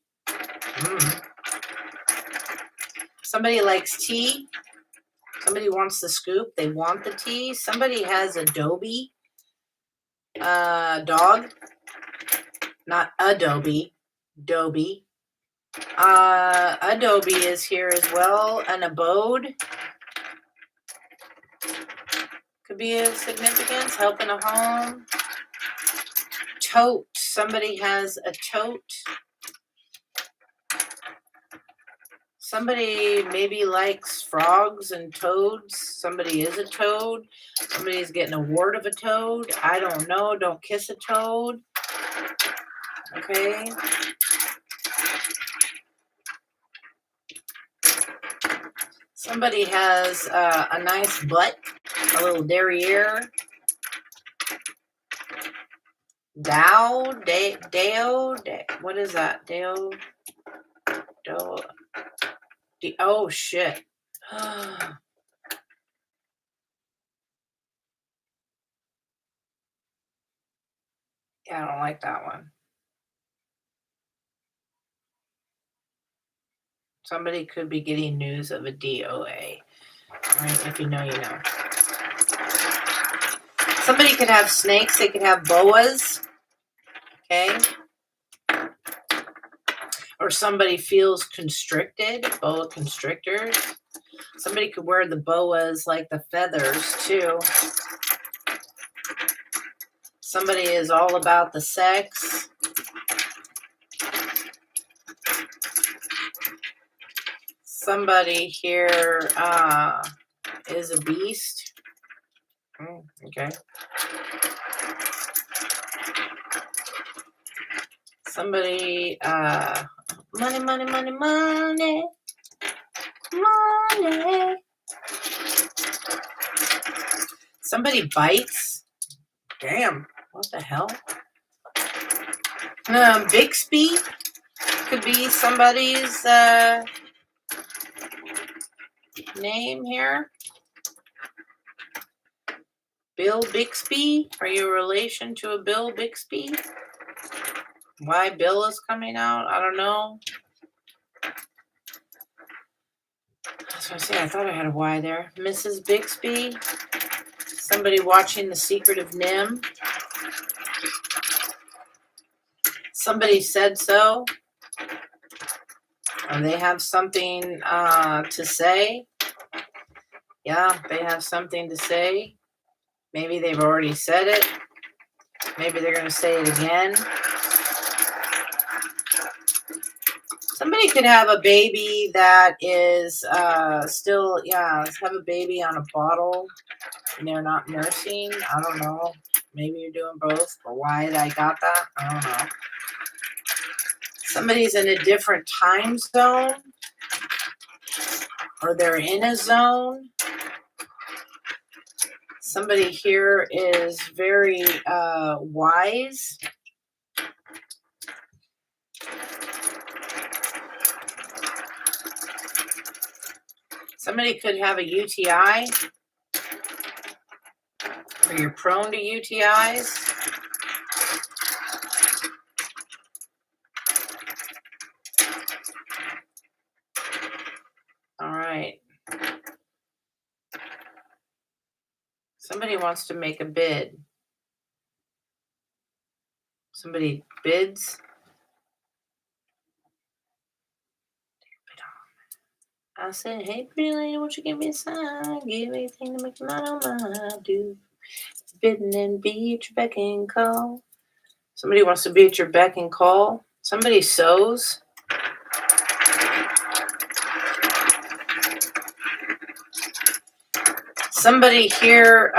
Somebody likes tea. Somebody wants the scoop. They want the tea. Somebody has Adobe. Dog. Not Adobe. Adobe. Adobe is here as well. An abode. Could be of significance. Help in a home. Tote. Somebody has a tote. Somebody maybe likes frogs and toads. Somebody is a toad. Somebody's getting a wart of a toad. I don't know. Don't kiss a toad. Okay. Somebody has a nice butt. A little derriere. Deo. What is that? Oh, shit. Yeah, I don't like that one. Somebody could be getting news of a DOA. Right? If you know, you know. Somebody could have snakes. They could have boas. Okay. Or somebody feels constricted. Boa constrictors. Somebody could wear the boas like the feathers too. Somebody is all about the sex. Somebody here is a beast. Okay. Somebody, money, money, money, money, money. Somebody bites. Damn, what the hell? Bixby could be somebody's name here. Bill Bixby. Are you a relation to a Bill Bixby? Why Bill is coming out? I don't know. That's what I say. I thought I had a Y there. Mrs. Bixby. Somebody watching The Secret of Nim. Somebody said so. Or they have something to say. Yeah, they have something to say. Maybe they've already said it. Maybe they're going to say it again. Somebody could have a baby that is still, have a baby on a bottle and they're not nursing. I don't know. Maybe you're doing both. Or why I got that, I don't know. Somebody's in a different time zone. Or they're in a zone. Somebody here is very wise. Somebody could have a UTI. Or you're prone to UTIs. All right. Somebody wants to make a bid. Somebody bids. I said, hey, pretty lady, won't you give me a sign? Give me anything to make your mind on mine. Do bidding and be at your beck and call. Somebody wants to be at your beck and call. Somebody sews. Somebody here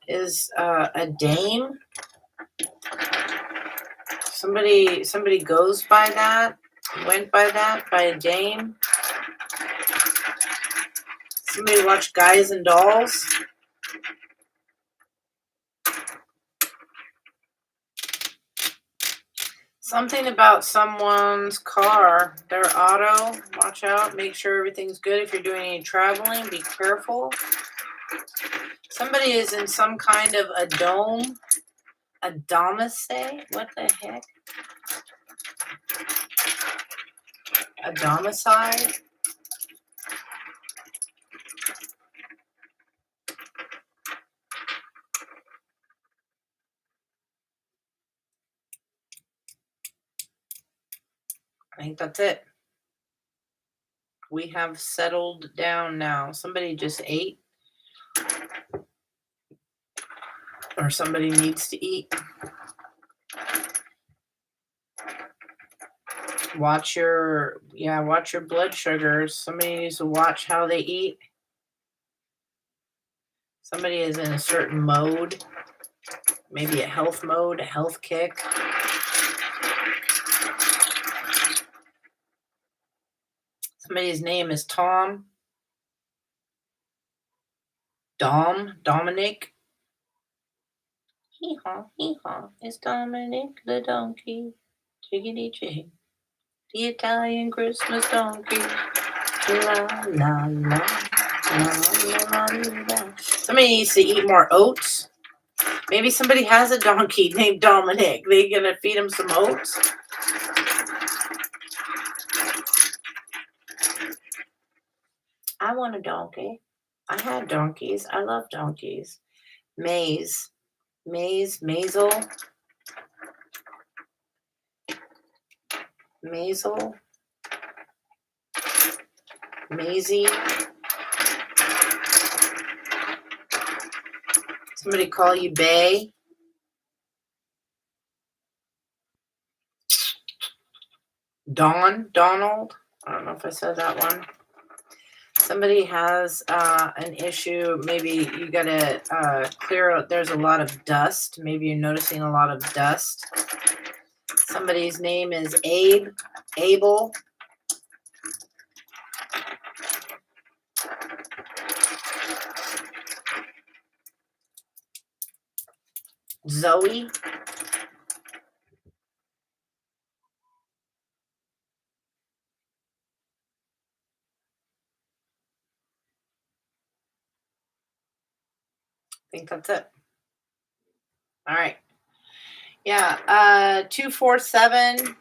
is a dame. Somebody goes by that. Went by that, by a dame. Somebody watch Guys and Dolls. Something about someone's car, their auto. Watch out. Make sure everything's good. If you're doing any traveling, be careful. Somebody is in some kind of a dome. A domicile? What the heck? A domicile? I think that's it. We have settled down now. Somebody just ate. Or somebody needs to eat. Watch your blood sugars. Somebody needs to watch how they eat. Somebody is in a certain mode. Maybe a health mode, a health kick. Somebody's name is Tom. Dominic. Hee-haw, hee-haw. It's Dominic the donkey. Chickadee chick. The Italian Christmas donkey. La, la, la. Somebody needs to eat more oats. Maybe somebody has a donkey named Dominic. They gonna feed him some oats? I want a donkey. I had donkeys. I love donkeys. Maze. Maisel. Maisie. Somebody call you Bay. Donald. I don't know if I said that one. Somebody has an issue. Maybe you got to clear out. There's a lot of dust. Maybe you're noticing a lot of dust. Somebody's name is Abel, Zoe. I think that's it. All right. Yeah. 247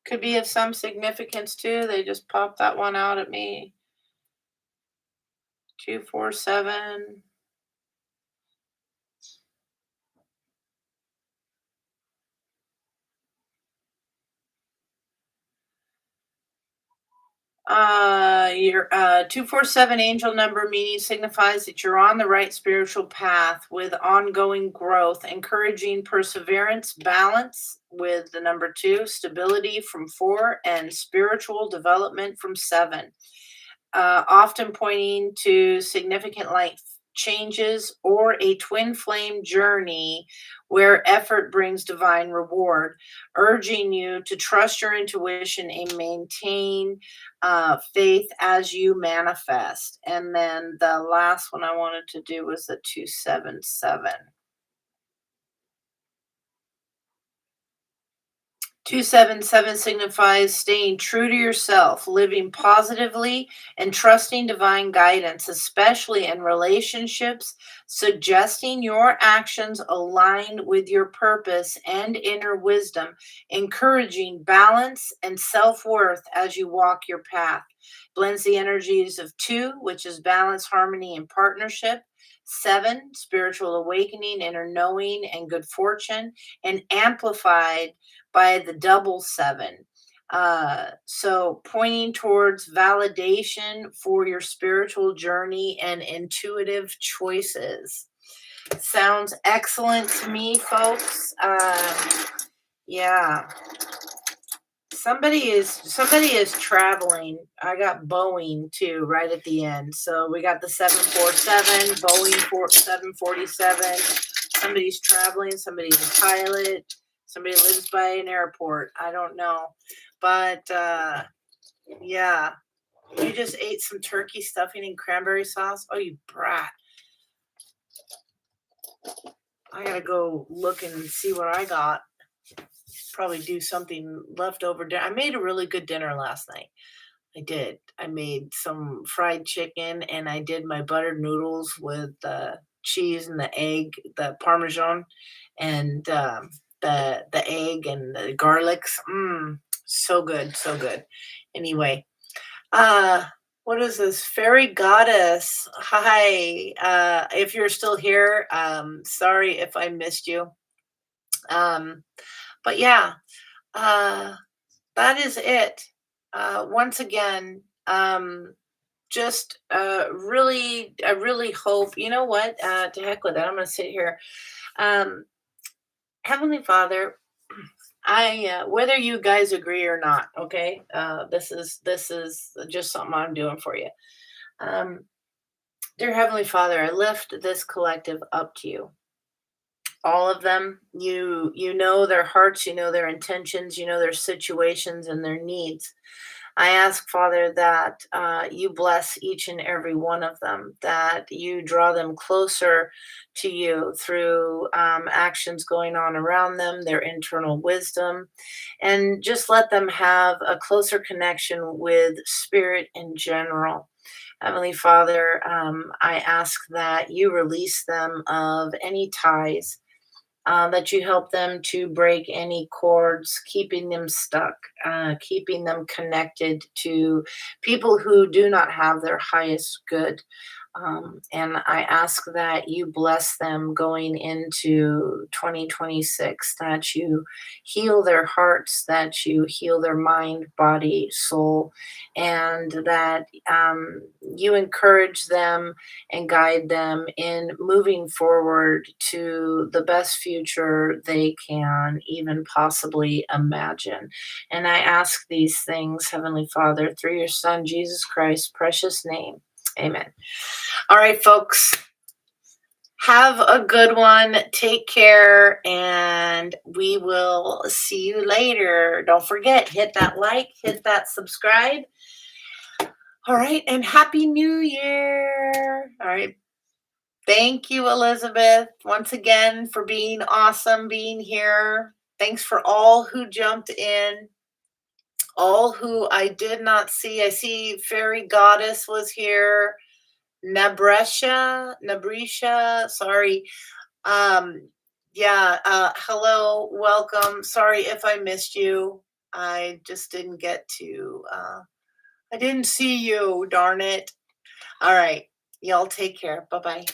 could be of some significance too. They just popped that one out at me. 247. Your 247 angel number meaning signifies that you're on the right spiritual path with ongoing growth, encouraging perseverance, balance with the number 2, stability from 4, and spiritual development from 7. Often pointing to significant life changes or a twin flame journey where effort brings divine reward, urging you to trust your intuition and maintain faith as you manifest. And then the last one I wanted to do was the 277. 277 signifies staying true to yourself, living positively, and trusting divine guidance, especially in relationships, suggesting your actions aligned with your purpose and inner wisdom, encouraging balance and self worth as you walk your path. Blends the energies of 2, which is balance, harmony, and partnership. 7, spiritual awakening, inner knowing, and good fortune, and amplified by the double 7. So pointing towards validation for your spiritual journey and intuitive choices. Sounds excellent to me, folks. Yeah. Somebody is traveling. I got Boeing too right at the end. So we got the 747, Boeing 747. Somebody's traveling, somebody's a pilot, somebody lives by an airport. I don't know. But yeah. You just ate some turkey stuffing and cranberry sauce. Oh, you brat. I gotta go look and see what I got. Probably do something leftover dinner. I made a really good dinner last night. I did. I made some fried chicken and I did my buttered noodles with the cheese and the egg, the parmesan, and the egg and the garlics. So good, so good. Anyway, uh, what is this? Fairy goddess. Hi. If you're still here, sorry if I missed you. Um, but yeah, uh, that is it. Once again, just really, I really hope, you know what? To heck with it. I'm going to sit here. Um, Heavenly Father, I whether you guys agree or not, okay? This is just something I'm doing for you. Um, Dear Heavenly Father, I lift this collective up to you. All of them, you know their hearts, you know their intentions, you know their situations and their needs. I ask, Father, that you bless each and every one of them, that you draw them closer to you through actions going on around them, their internal wisdom, and just let them have a closer connection with spirit in general. Heavenly Father, I ask that you release them of any ties, that you help them to break any cords, keeping them stuck, keeping them connected to people who do not have their highest good. And I ask that you bless them going into 2026, that you heal their hearts, that you heal their mind, body, soul, and that you encourage them and guide them in moving forward to the best future they can even possibly imagine. And I ask these things, Heavenly Father, through your Son, Jesus Christ's precious name. Amen. All right, folks, have a good one. Take care, and we will see you later. Don't forget, hit that like, hit that subscribe. All right, and Happy New Year. All right. Thank you, Elizabeth, once again for being awesome, being here. Thanks for all who jumped in, all who I did not see. I see Fairy Goddess was here. Nabrisha, sorry. Um, yeah, hello, welcome. Sorry if I missed you. I just didn't get to, I didn't see you, darn it. All right, y'all take care. Bye-bye.